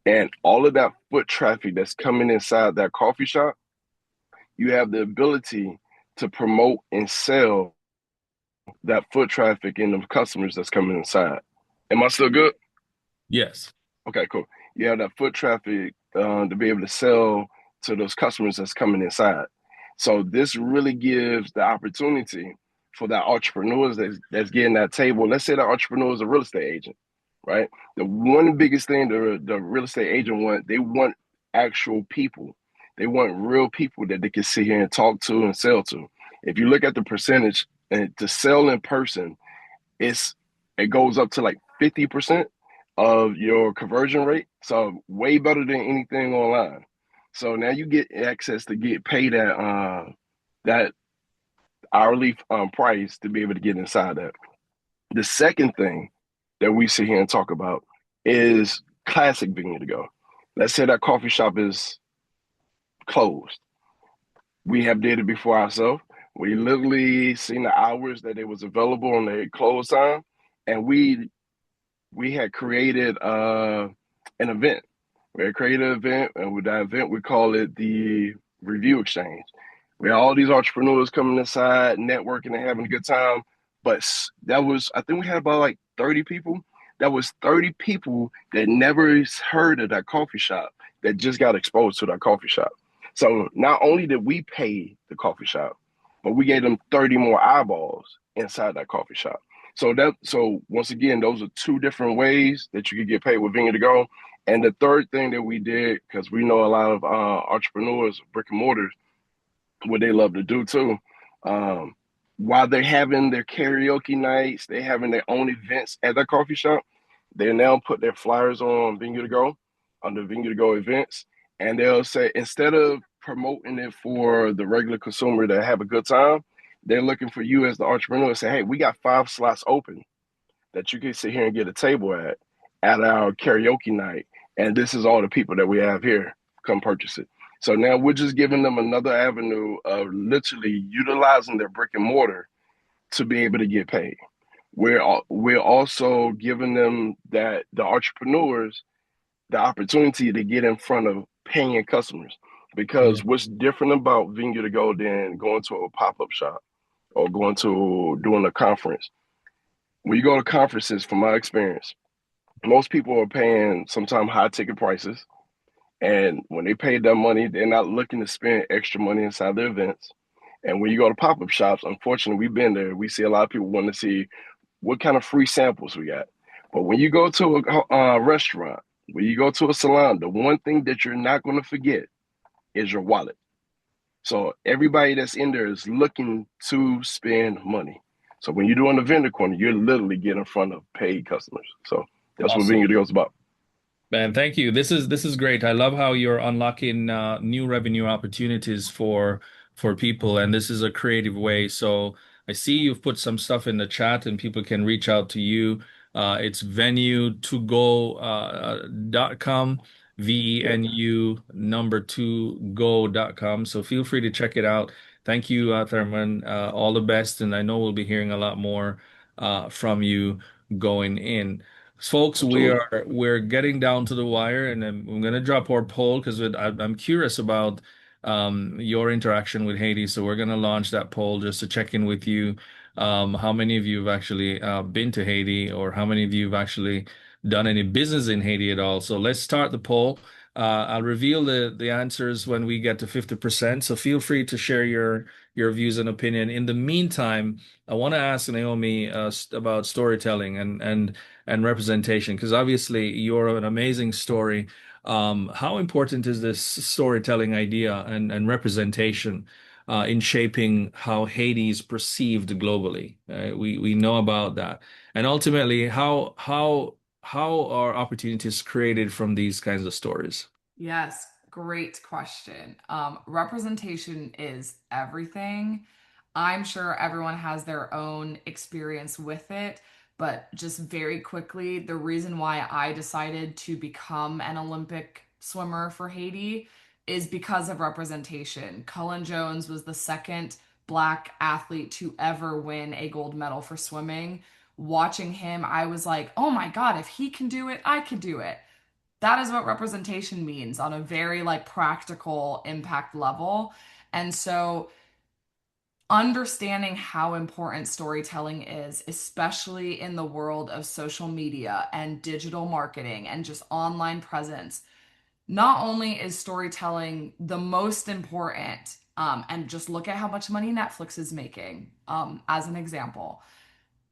and all of that foot traffic that's coming inside that coffee shop, you have the ability to promote and sell that foot traffic in the customers that's coming inside. Am I still good? Yes. Okay, cool. You have that foot traffic to be able to sell to those customers that's coming inside. So this really gives the opportunity for that entrepreneurs that's getting that table. Let's say that entrepreneur is a real estate agent, right? The one biggest thing the real estate agent they want actual people. They want real people that they can sit here and talk to and sell to. If you look at the percentage and to sell in person, it's it goes up to like 50% of your conversion rate. So way better than anything online. So now you get access to get paid at that hourly price to be able to get inside that. The second thing that we sit here and talk about is classic venue to go. Let's say that coffee shop is closed. We have did it before ourselves. We literally seen the hours that it was available on the close time, and we had created an event. We had created an event, and with that event, we call it the Review Exchange. We had all these entrepreneurs coming inside, networking and having a good time. But that was, I think we had about like 30 people. That was 30 people that never heard of that coffee shop that just got exposed to that coffee shop. So not only did we pay the coffee shop, but we gave them 30 more eyeballs inside that coffee shop. So once again, those are two different ways that you could get paid with Vineyard to Go. And the third thing that we did, because we know a lot of entrepreneurs, brick and mortars, what they love to do too. While they're having their karaoke nights, they're having their own events at their coffee shop, they now put their flyers on Vineyard to Go, on the Vineyard to Go events, and they'll say instead of promoting it for the regular consumer to have a good time, they're looking for you as the entrepreneur to say, hey, we got 5 slots open that you can sit here and get a table at our karaoke night. And this is all the people that we have here. Come purchase it. So now we're just giving them another avenue of literally utilizing their brick and mortar to be able to get paid. We're also giving them that the entrepreneurs the opportunity to get in front of paying customers. Yeah. Because what's different about Vineyard to Go than going to a pop-up shop or going to doing a conference? When you go to conferences, from my experience, most people are paying sometimes high ticket prices. And when they pay that money, they're not looking to spend extra money inside their events. And when you go to pop-up shops, unfortunately, we've been there. We see a lot of people want to see what kind of free samples we got. But when you go to a restaurant, when you go to a salon, the one thing that you're not going to forget is your wallet. So everybody that's in there is looking to spend money. So when you're doing the vendor corner, you're literally getting in front of paid customers. So that's what being Awesome. Video is about. Man, thank you. This is great. I love how you're unlocking new revenue opportunities for people, and this is a creative way. So I see you've put some stuff in the chat, and people can reach out to you. It's venue2go.com, VENU number 2go.com. So feel free to check it out. Thank you, Thurman. All the best, and I know we'll be hearing a lot more from you going in. Folks, Absolutely. we're getting down to the wire, and I'm going to drop our poll because I'm curious about your interaction with Haiti. So we're going to launch that poll just to check in with you. How many of you have actually been to Haiti, or how many of you have actually done any business in Haiti at all? So let's start the poll. I'll reveal the answers when we get to 50%. So feel free to share your views and opinion. In the meantime, I want to ask Naomi about storytelling and representation, because obviously you're an amazing story. How important is this storytelling idea and representation in shaping how Haiti is perceived globally? We know about that, and ultimately, how are opportunities created from these kinds of stories? Yes, great question. Representation is everything. I'm sure everyone has their own experience with it, but just very quickly, the reason why I decided to become an Olympic swimmer for Haiti is because of representation. Cullen Jones was the second Black athlete to ever win a gold medal for swimming. Watching him, I was like, oh my God, if he can do it, I can do it. That is what representation means on a very like practical impact level. And so understanding how important storytelling is, especially in the world of social media and digital marketing and just online presence, not only is storytelling the most important, and just look at how much money Netflix is making, as an example.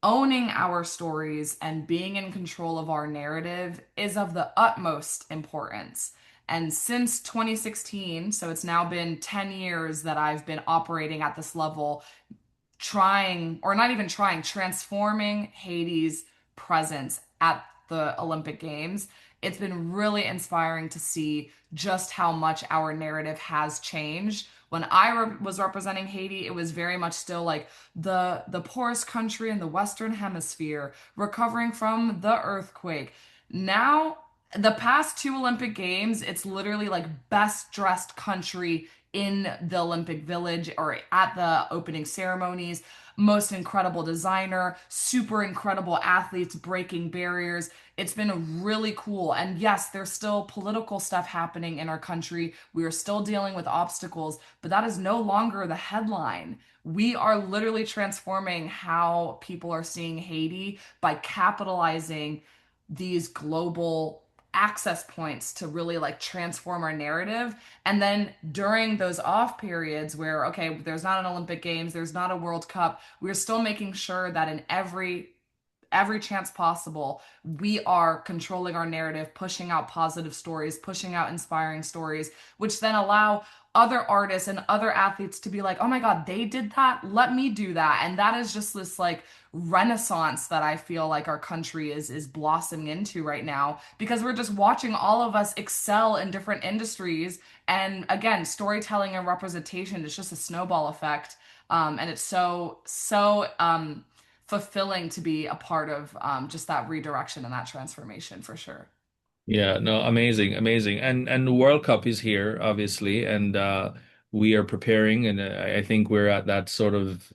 Owning our stories and being in control of our narrative is of the utmost importance. And since 2016, so it's now been 10 years that I've been operating at this level, trying, or not even trying, transforming Haiti's presence at the Olympic Games. It's been really inspiring to see just how much our narrative has changed. When I was representing Haiti, it was very much still like the poorest country in the Western Hemisphere, recovering from the earthquake. Now, the past two Olympic Games, it's literally like best dressed country in the Olympic Village or at the opening ceremonies. Most incredible designer, super incredible athletes breaking barriers. It's been really cool. And yes, there's still political stuff happening in our country. We are still dealing with obstacles, but that is no longer the headline. We are literally transforming how people are seeing Haiti by capitalizing these global access points to really like transform our narrative. And then during those off periods where, okay, there's not an Olympic Games, there's not a World Cup, we're still making sure that in every chance possible, we are controlling our narrative, pushing out positive stories, pushing out inspiring stories, which then allow other artists and other athletes to be like, oh my God, they did that. Let me do that. And that is just this like renaissance that I feel like our country is blossoming into right now because we're just watching all of us excel in different industries. And again, storytelling and representation is just a snowball effect. And it's so fulfilling to be a part of just that redirection and that transformation for sure. Yeah, no, amazing, amazing. And the World Cup is here, obviously, and we are preparing, and I think we're at that sort of,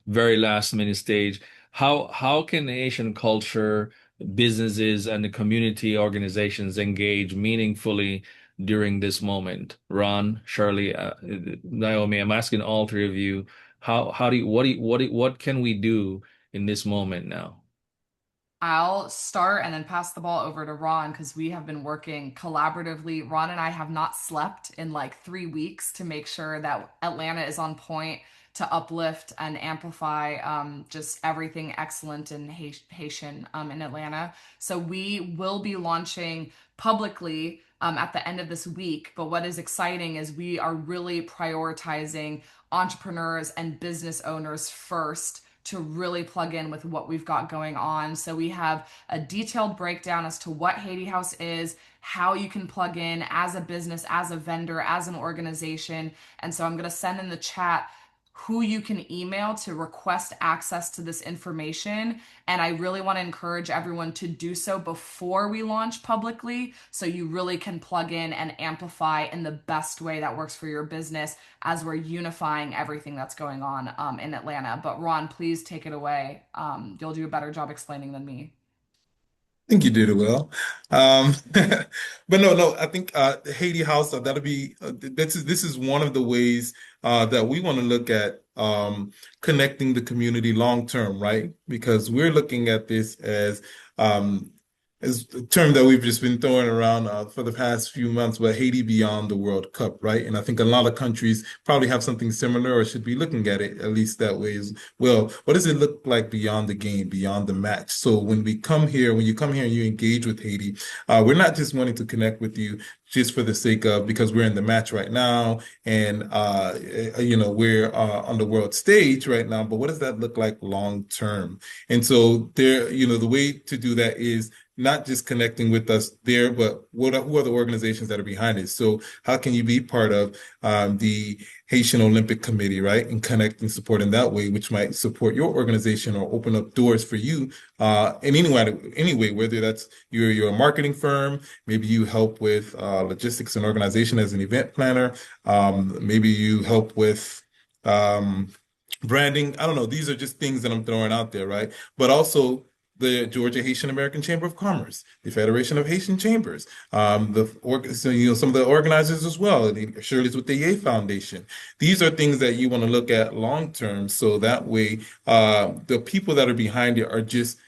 very last minute stage. How can Asian culture, businesses, and the community organizations engage meaningfully during this moment? Ron, Shirley, Naomi, I'm asking all three of you, how do you what can we do in this moment now? I'll start and then pass the ball over to Ron because we have been working collaboratively. Ron and I have not slept in like 3 weeks to make sure that Atlanta is on point. to uplift and amplify just everything excellent in Haitian in Atlanta. So we will be launching publicly at the end of this week. But what is exciting is we are really prioritizing entrepreneurs and business owners first to really plug in with what we've got going on. So we have a detailed breakdown as to what Haiti House is, how you can plug in as a business, as a vendor, as an organization. And so I'm going to send in the chat who you can email to request access to this information. And I really want to encourage everyone to do so before we launch publicly, so you really can plug in and amplify in the best way that works for your business as we're unifying everything that's going on in Atlanta. But Ron, please take it away. You'll do a better job explaining than me. I think you did it well. But no, I think Haiti House, that'll be this is one of the ways that we want to look at connecting the community long term, right? Because we're looking at this as a term that we've just been throwing around for the past few months, but Haiti beyond the World Cup, right? And I think a lot of countries probably have something similar or should be looking at it at least that way as well. What does it look like beyond the game, beyond the match? So when you come here and you engage with Haiti, we're not just wanting to connect with you just for the sake of because we're in the match right now and we're on the world stage right now, but what does that look like long term? And so the way to do that is not just connecting with us there, but who are the organizations that are behind it? So how can you be part of the Haitian Olympic Committee, right? And connect and support in that way, which might support your organization or open up doors for you in any way, whether that's you're a marketing firm, maybe you help with logistics and organization as an event planner, maybe you help with branding. I don't know. These are just things that I'm throwing out there, right? But also the Georgia Haitian American Chamber of Commerce, the Federation of Haitian Chambers, some of the organizers as well, Shirley's with the Ye Foundation. These are things that you want to look at long term, so that way the people that are behind it are just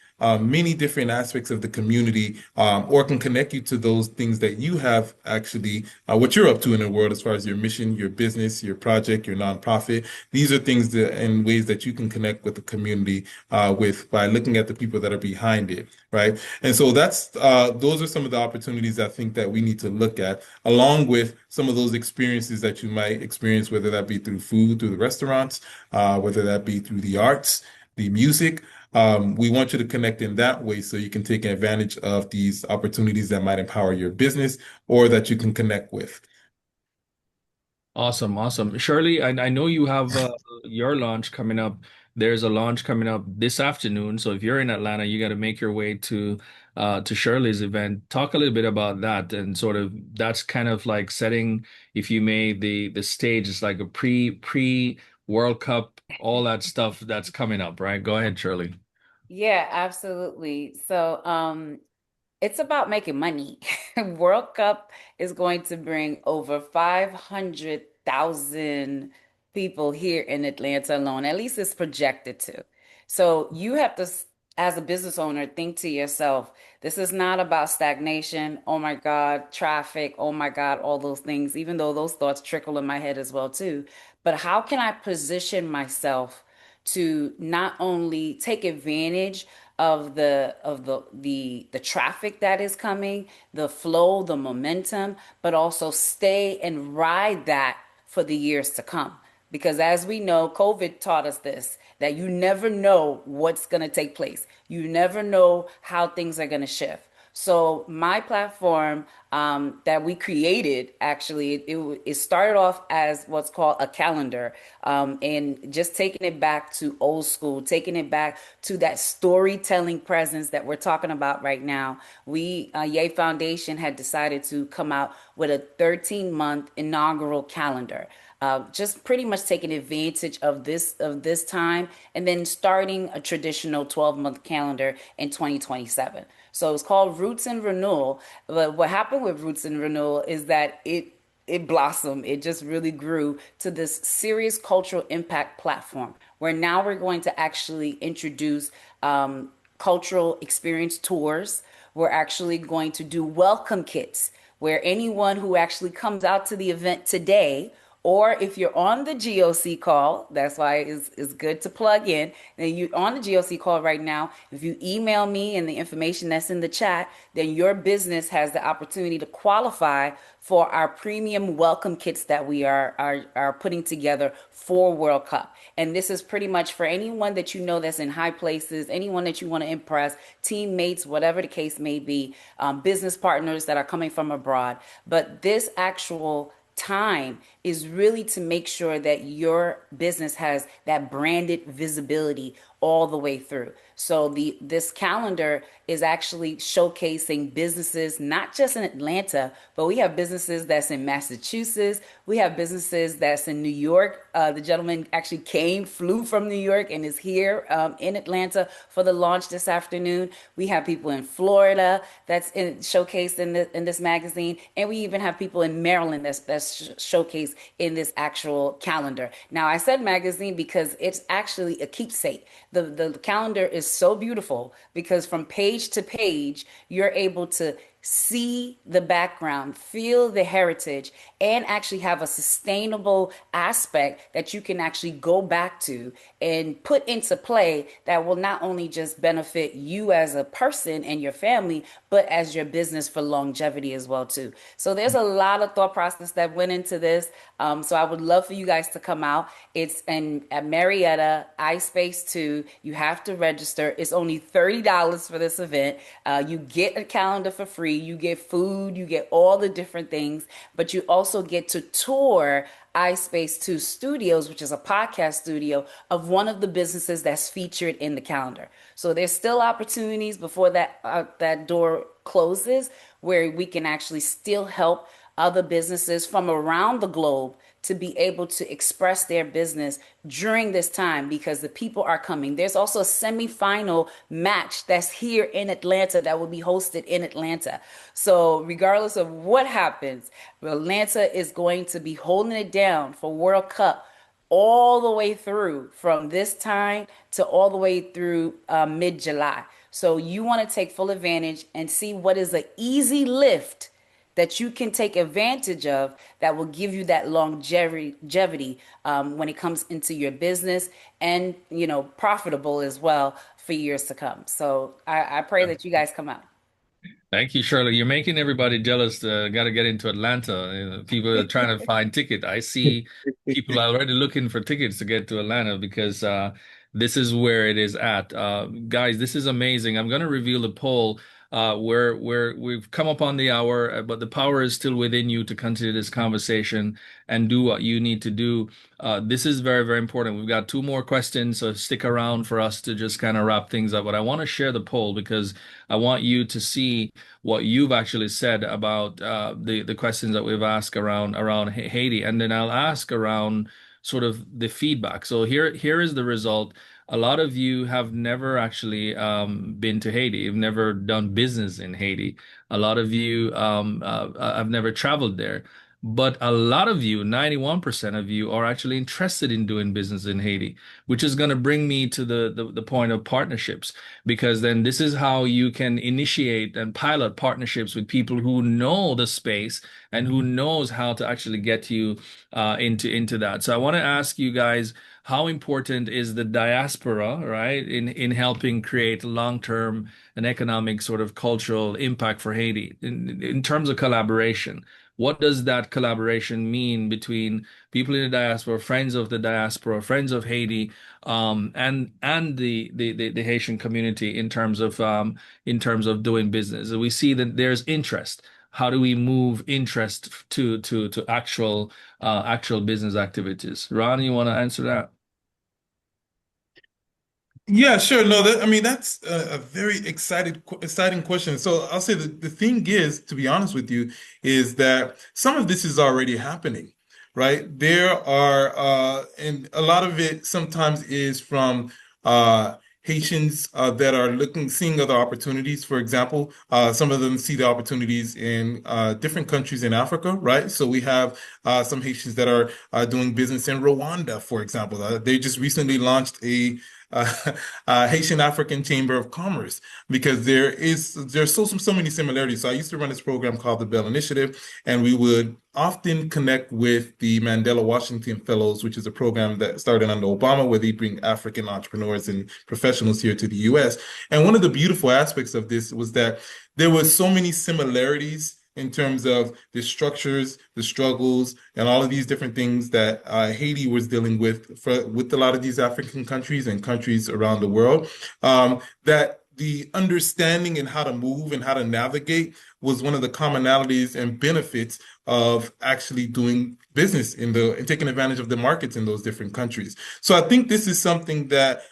many different aspects of the community, or can connect you to those things that you have actually, what you're up to in the world as far as your mission, your business, your project, your nonprofit. These are things and ways that you can connect with the community by looking at the people that are behind it, right? And so those are some of the opportunities I think that we need to look at, along with some of those experiences that you might experience, whether that be through food, through the restaurants, whether that be through the arts, the music. We want you to connect in that way so you can take advantage of these opportunities that might empower your business or that you can connect with. Awesome. Shirley, I know you have your launch coming up. There's a launch coming up this afternoon. So if you're in Atlanta, you got to make your way to Shirley's event. Talk a little bit about that and sort of that's kind of like setting, if you may, the stage. It's like a pre World Cup, all that stuff that's coming up, right? Go ahead, Shirley. Yeah, absolutely. So, it's about making money. World Cup is going to bring over 500,000 people here in Atlanta alone. At least it's projected to. So you have to, as a business owner, think to yourself, this is not about stagnation. Oh my God, traffic. Oh my God, all those things, even though those thoughts trickle in my head as well too. But how can I position myself to not only take advantage of the traffic that is coming, the flow, the momentum, but also stay and ride that for the years to come. Because as we know, COVID taught us this, that you never know what's going to take place. You never know how things are going to shift. So my platform that we created, actually, it started off as what's called a calendar, and just taking it back to old school, taking it back to that storytelling presence that we're talking about right now. We, Ye Foundation, had decided to come out with a 13-month inaugural calendar. Just pretty much taking advantage of this time and then starting a traditional 12-month calendar in 2027. So it's called Roots and Renewal. But what happened with Roots and Renewal is that it blossomed. It just really grew to this serious cultural impact platform where now we're going to actually introduce cultural experience tours. We're actually going to do welcome kits where anyone who actually comes out to the event today Or if you're on the GOC call, that's why it's good to plug in. And you're on the GOC call right now. If you email me and the information that's in the chat, then your business has the opportunity to qualify for our premium welcome kits that we are putting together for World Cup. And this is pretty much for anyone that you know that's in high places, anyone that you want to impress, teammates, whatever the case may be, business partners that are coming from abroad. But this actual time is really to make sure that your business has that branded visibility all the way through. So this calendar is actually showcasing businesses not just in Atlanta, but we have businesses that's in Massachusetts. We have businesses that's in New York. The gentleman actually flew from New York and is here in Atlanta for the launch this afternoon. We have people in Florida that's showcased in this magazine, and we even have people in Maryland that's showcased in this actual calendar. Now, I said magazine because it's actually a keepsake. The calendar is so beautiful because from page to page, you're able to see the background, feel the heritage, and actually have a sustainable aspect that you can actually go back to and put into play that will not only just benefit you as a person and your family, but as your business for longevity as well too. So there's a lot of thought process that went into this. So I would love for you guys to come out. It's at Marietta, iSpace 2. You have to register. It's only $30 for this event. You get a calendar for free. You get food. You get all the different things. But you also get to tour iSpace 2 Studios, which is a podcast studio of one of the businesses that's featured in the calendar. So there's still opportunities before that door closes where we can actually still help other businesses from around the globe to be able to express their business during this time because the people are coming. There's also a semifinal match that's here in Atlanta that will be hosted in Atlanta. So regardless of what happens, Atlanta is going to be holding it down for World Cup all the way through from this time to all the way through mid-July. So you want to take full advantage and see what is an easy lift that you can take advantage of that will give you that longevity when it comes into your business and, profitable as well for years to come. So I pray that you guys come out. Thank you, Shirley. You're making everybody jealous. Got to get into Atlanta. People are trying to find ticket. I see people are already looking for tickets to get to Atlanta because this is where it is at. Guys, this is amazing. I'm going to reveal the poll. We've come up on the hour, but the power is still within you to continue this conversation and do what you need to do. This is very, very important. We've got two more questions, so stick around for us to just kind of wrap things up. But I want to share the poll because I want you to see what you've actually said about the questions that we've asked around Haiti, and then I'll ask around sort of the feedback. So here is the result. A lot of you have never actually been to Haiti. You've never done business in Haiti. A lot of you have never traveled there. But a lot of you, 91% of you, are actually interested in doing business in Haiti, which is going to bring me to the point of partnerships, because then this is how you can initiate and pilot partnerships with people who know the space and who knows how to actually get you into that. So I want to ask you guys, how important is the diaspora, right, in helping create long-term and economic sort of cultural impact for Haiti in terms of collaboration? What does that collaboration mean between people in the diaspora, friends of the diaspora, friends of Haiti, and the Haitian community in terms of doing business? We see that there's interest. How do we move interest to actual business activities? Ron, you want to answer that? Yeah, sure. No, that's a very exciting question. So I'll say the thing is, to be honest with you, is that some of this is already happening, right? There are, and a lot of it sometimes is from Haitians that are seeing other opportunities. For example, some of them see the opportunities in different countries in Africa, right? So we have some Haitians that are doing business in Rwanda, for example. They just recently launched Haitian African Chamber of Commerce, because there's so many similarities. So I used to run this program called the Bell Initiative, and we would often connect with the Mandela Washington Fellows, which is a program that started under Obama, where they bring African entrepreneurs and professionals here to the US. And one of the beautiful aspects of this was that there were so many similarities in terms of the structures, the struggles, and all of these different things that Haiti was dealing with a lot of these African countries and countries around the world. That the understanding and how to move and how to navigate was one of the commonalities and benefits of actually doing business and taking advantage of the markets in those different countries. So I think this is something that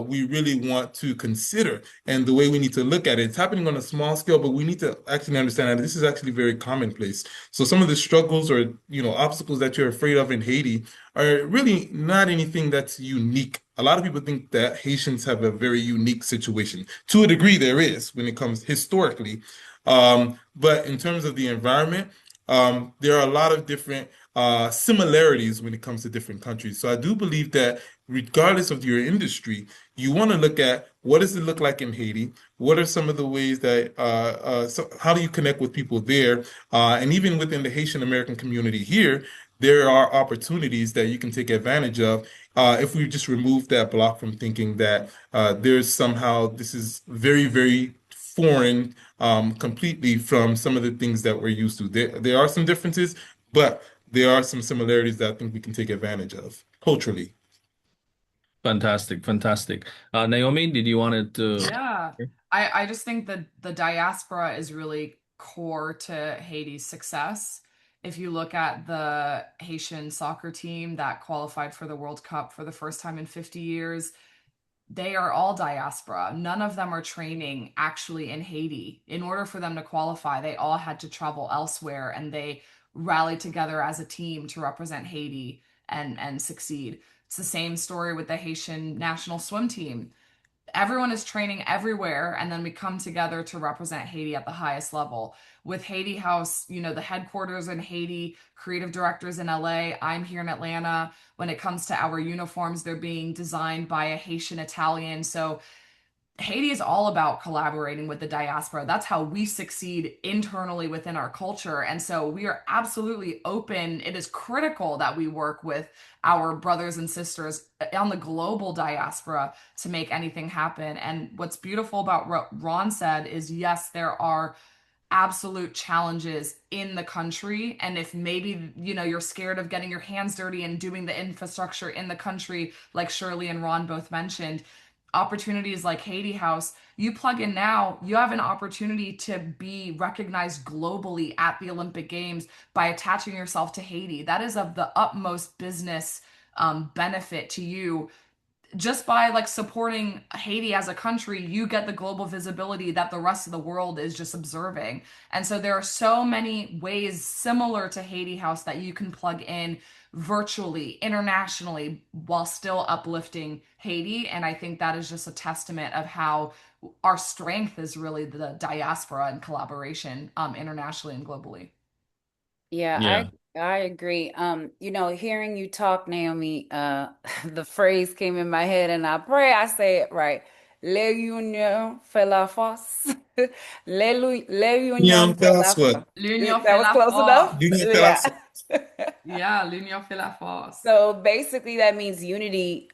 we really want to consider, and the way we need to look at it. It's happening on a small scale, but we need to actually understand that this is actually very commonplace. So some of the struggles or obstacles that you're afraid of in Haiti are really not anything that's unique. A lot of people think that Haitians have a very unique situation. To a degree, there is when it comes historically. But in terms of the environment, there are a lot of different similarities when it comes to different countries. So I do believe that regardless of your industry, you want to look at what does it look like in Haiti? What are some of the ways that, so how do you connect with people there? And even within the Haitian American community here, there are opportunities that you can take advantage of if we just remove that block from thinking that there's somehow this is very, very foreign completely from some of the things that we're used to. There are some differences, but there are some similarities that I think we can take advantage of culturally. Fantastic, fantastic. Naomi, did you want to? Yeah, I just think that the diaspora is really core to Haiti's success. If you look at the Haitian soccer team that qualified for the World Cup for the first time in 50 years, they are all diaspora. None of them are training actually in Haiti. In order for them to qualify, they all had to travel elsewhere, and they rallied together as a team to represent Haiti and succeed. It's the same story with the Haitian national swim team. Everyone is training everywhere, and then we come together to represent Haiti at the highest level. With Haiti House, the headquarters in Haiti, creative directors in LA, I'm here in Atlanta. When it comes to our uniforms, they're being designed by a Haitian Italian. So Haiti is all about collaborating with the diaspora. That's how we succeed internally within our culture. And so we are absolutely open. It is critical that we work with our brothers and sisters on the global diaspora to make anything happen. And what's beautiful about what Ron said is, yes, there are absolute challenges in the country. And if maybe, you're scared of getting your hands dirty and doing the infrastructure in the country, like Shirley and Ron both mentioned, opportunities like Haiti House, you plug in now, you have an opportunity to be recognized globally at the Olympic Games by attaching yourself to Haiti. That is of the utmost business benefit to you. Just by supporting Haiti as a country, you get the global visibility that the rest of the world is just observing. And so there are so many ways similar to Haiti House that you can plug in virtually, internationally, while still uplifting Haiti. And I think that is just a testament of how our strength is really the diaspora and collaboration internationally and globally. Yeah, Yeah. I agree. Hearing you talk, Naomi, the phrase came in my head, and I pray I say it right. L'union fait la force. L'union Union fait la Password. force. L'union That fait was la close enough? force. Union Yeah. Yeah, l'union fait la force. So basically, that means unity.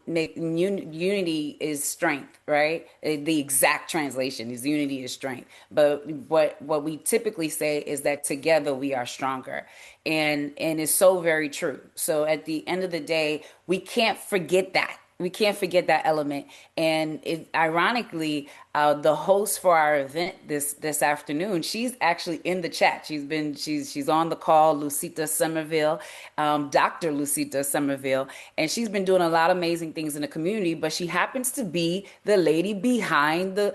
Unity is strength, right? The exact translation is unity is strength. But what we typically say is that together we are stronger, and it's so very true. So at the end of the day, we can't forget that. We can't forget that element. And ironically, the host for our event this afternoon, she's actually in the chat. She's on the call, Lucita Somerville, Dr. Lucita Somerville, and she's been doing a lot of amazing things in the community. But she happens to be the lady behind the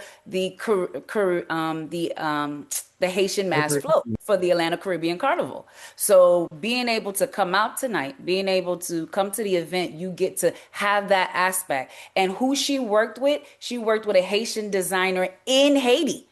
Haitian mass float for the Atlanta Caribbean Carnival. So being able to come out tonight, being able to come to the event, you get to have that aspect. And who she worked with a Haitian designer in Haiti,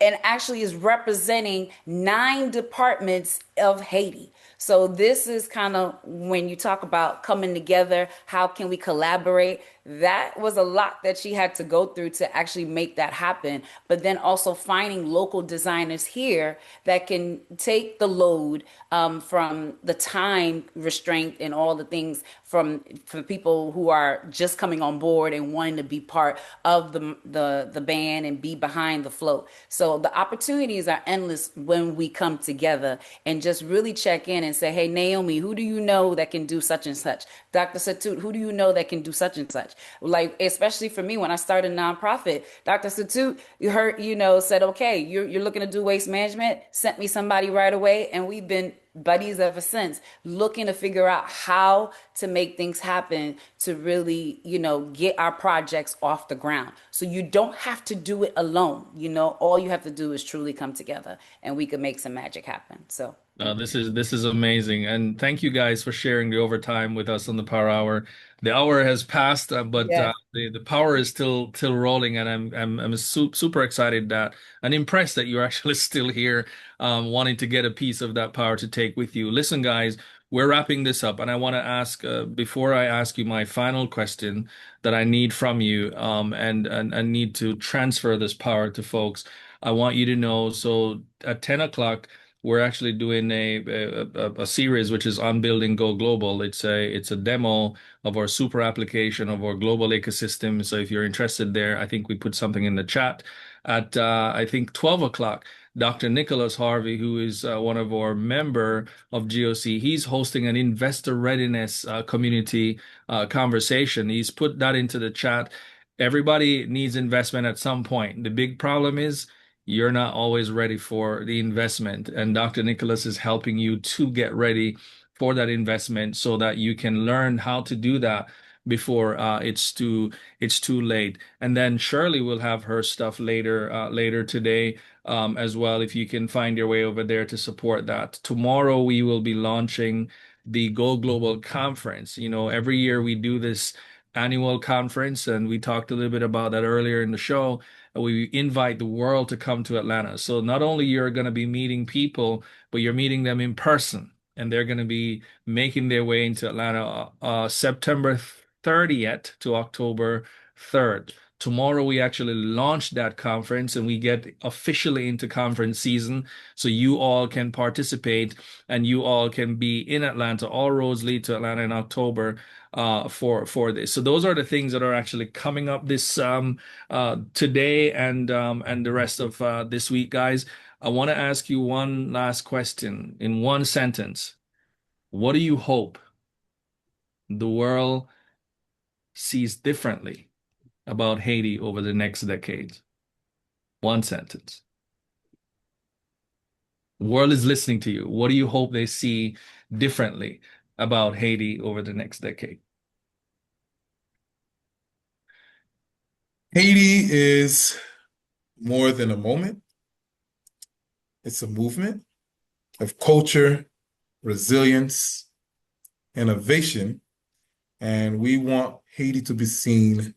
and actually is representing 9 departments of Haiti. So this is kind of when you talk about coming together, how can we collaborate? that was a lot that she had to go through to actually make that happen. But then also finding local designers here that can take the load from the time restraint and all the things from for people who are just coming on board and wanting to be part of the band and be behind the float. So the opportunities are endless when we come together and just really check in and say, hey, Naomi, who do you know that can do such and such? Dr. Satut, who do you know that can do such and such? Like, especially for me, when I started a nonprofit, Dr. Satut, said, okay, you're looking to do waste management, sent me somebody right away. And we've been buddies ever since, looking to figure out how to make things happen to really, get our projects off the ground. So you don't have to do it alone. All you have to do is truly come together and we can make some magic happen. So this is amazing, and thank you guys for sharing the overtime with us on the Power Hour. The hour has passed, but yes. the power is still rolling, and I'm super excited that and impressed that you're actually still here, wanting to get a piece of that power to take with you. Listen, guys, we're wrapping this up, and I want to ask before I ask you my final question that I need from you, and need to transfer this power to folks. I want you to know. So at 10 o'clock. We're actually doing a series which is on building Go Global. It's a demo of our super application of our global ecosystem. So if you're interested there, I think we put something in the chat at I think 12 o'clock. Dr. Nicholas Harvey, who is one of our member of GOC, he's hosting an investor readiness community conversation. He's put that into the chat. Everybody needs investment at some point. The big problem is you're not always ready for the investment. And Dr. Nicholas is helping you to get ready for that investment so that you can learn how to do that before it's too late. And then Shirley will have her stuff later today as well, if you can find your way over there to support that. Tomorrow we will be launching the Go Global conference. Every year we do this annual conference, and we talked a little bit about that earlier in the show. We invite the world to come to Atlanta. So not only you're going to be meeting people, but you're meeting them in person, and they're going to be making their way into Atlanta September 30th to October 3rd. Tomorrow we actually launch that conference and we get officially into conference season. So you all can participate and you all can be in Atlanta. All roads lead to Atlanta in October for this. So those are the things that are actually coming up this today and the rest of this week, guys. I want to ask you one last question in one sentence. What do you hope the world sees differently about Haiti over the next decade? One sentence. The world is listening to you. What do you hope they see differently about Haiti over the next decade? Haiti is more than a moment. It's a movement of culture, resilience, innovation, and we want Haiti to be seen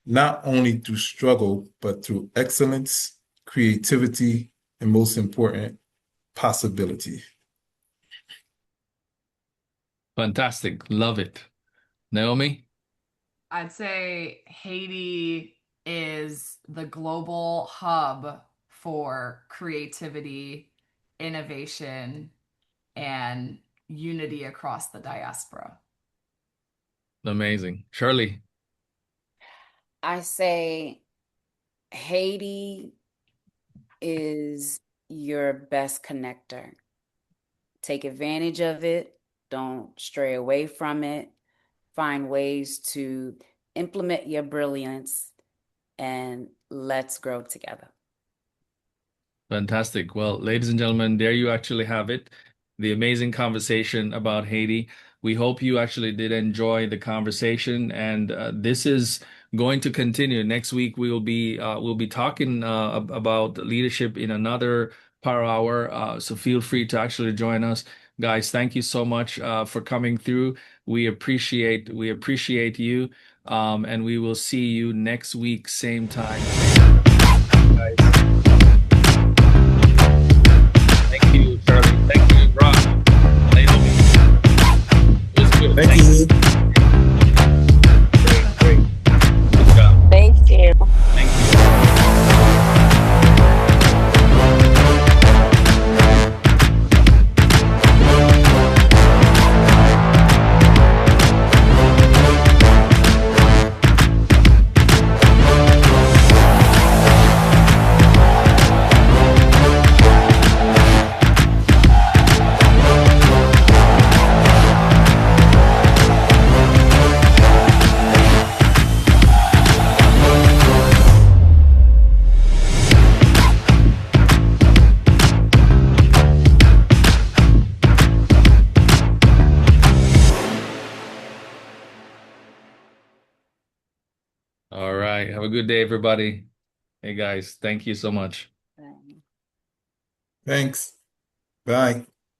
not only through struggle, but through excellence, creativity, and most important, possibility. Fantastic. Love it. Naomi? I'd say Haiti is the global hub for creativity, innovation, and unity across the diaspora. Amazing. Shirley? I say Haiti is your best connector. Take advantage of it. Don't stray away from it. Find ways to implement your brilliance, and let's grow together. Fantastic. Well, ladies and gentlemen, there you actually have it. The amazing conversation about Haiti. We hope you actually did enjoy the conversation, and this is going to continue. Next week we'll be talking about leadership in another Power Hour. So feel free to actually join us, guys. Thank you so much for coming through. We appreciate you, and we will see you next week, same time. Guys. Thank you, Charlie. Thank you, Rob. It was good. Thank you. Great. All right. Have a good day, everybody. Hey, guys, thank you so much. Bye. Thanks. Bye.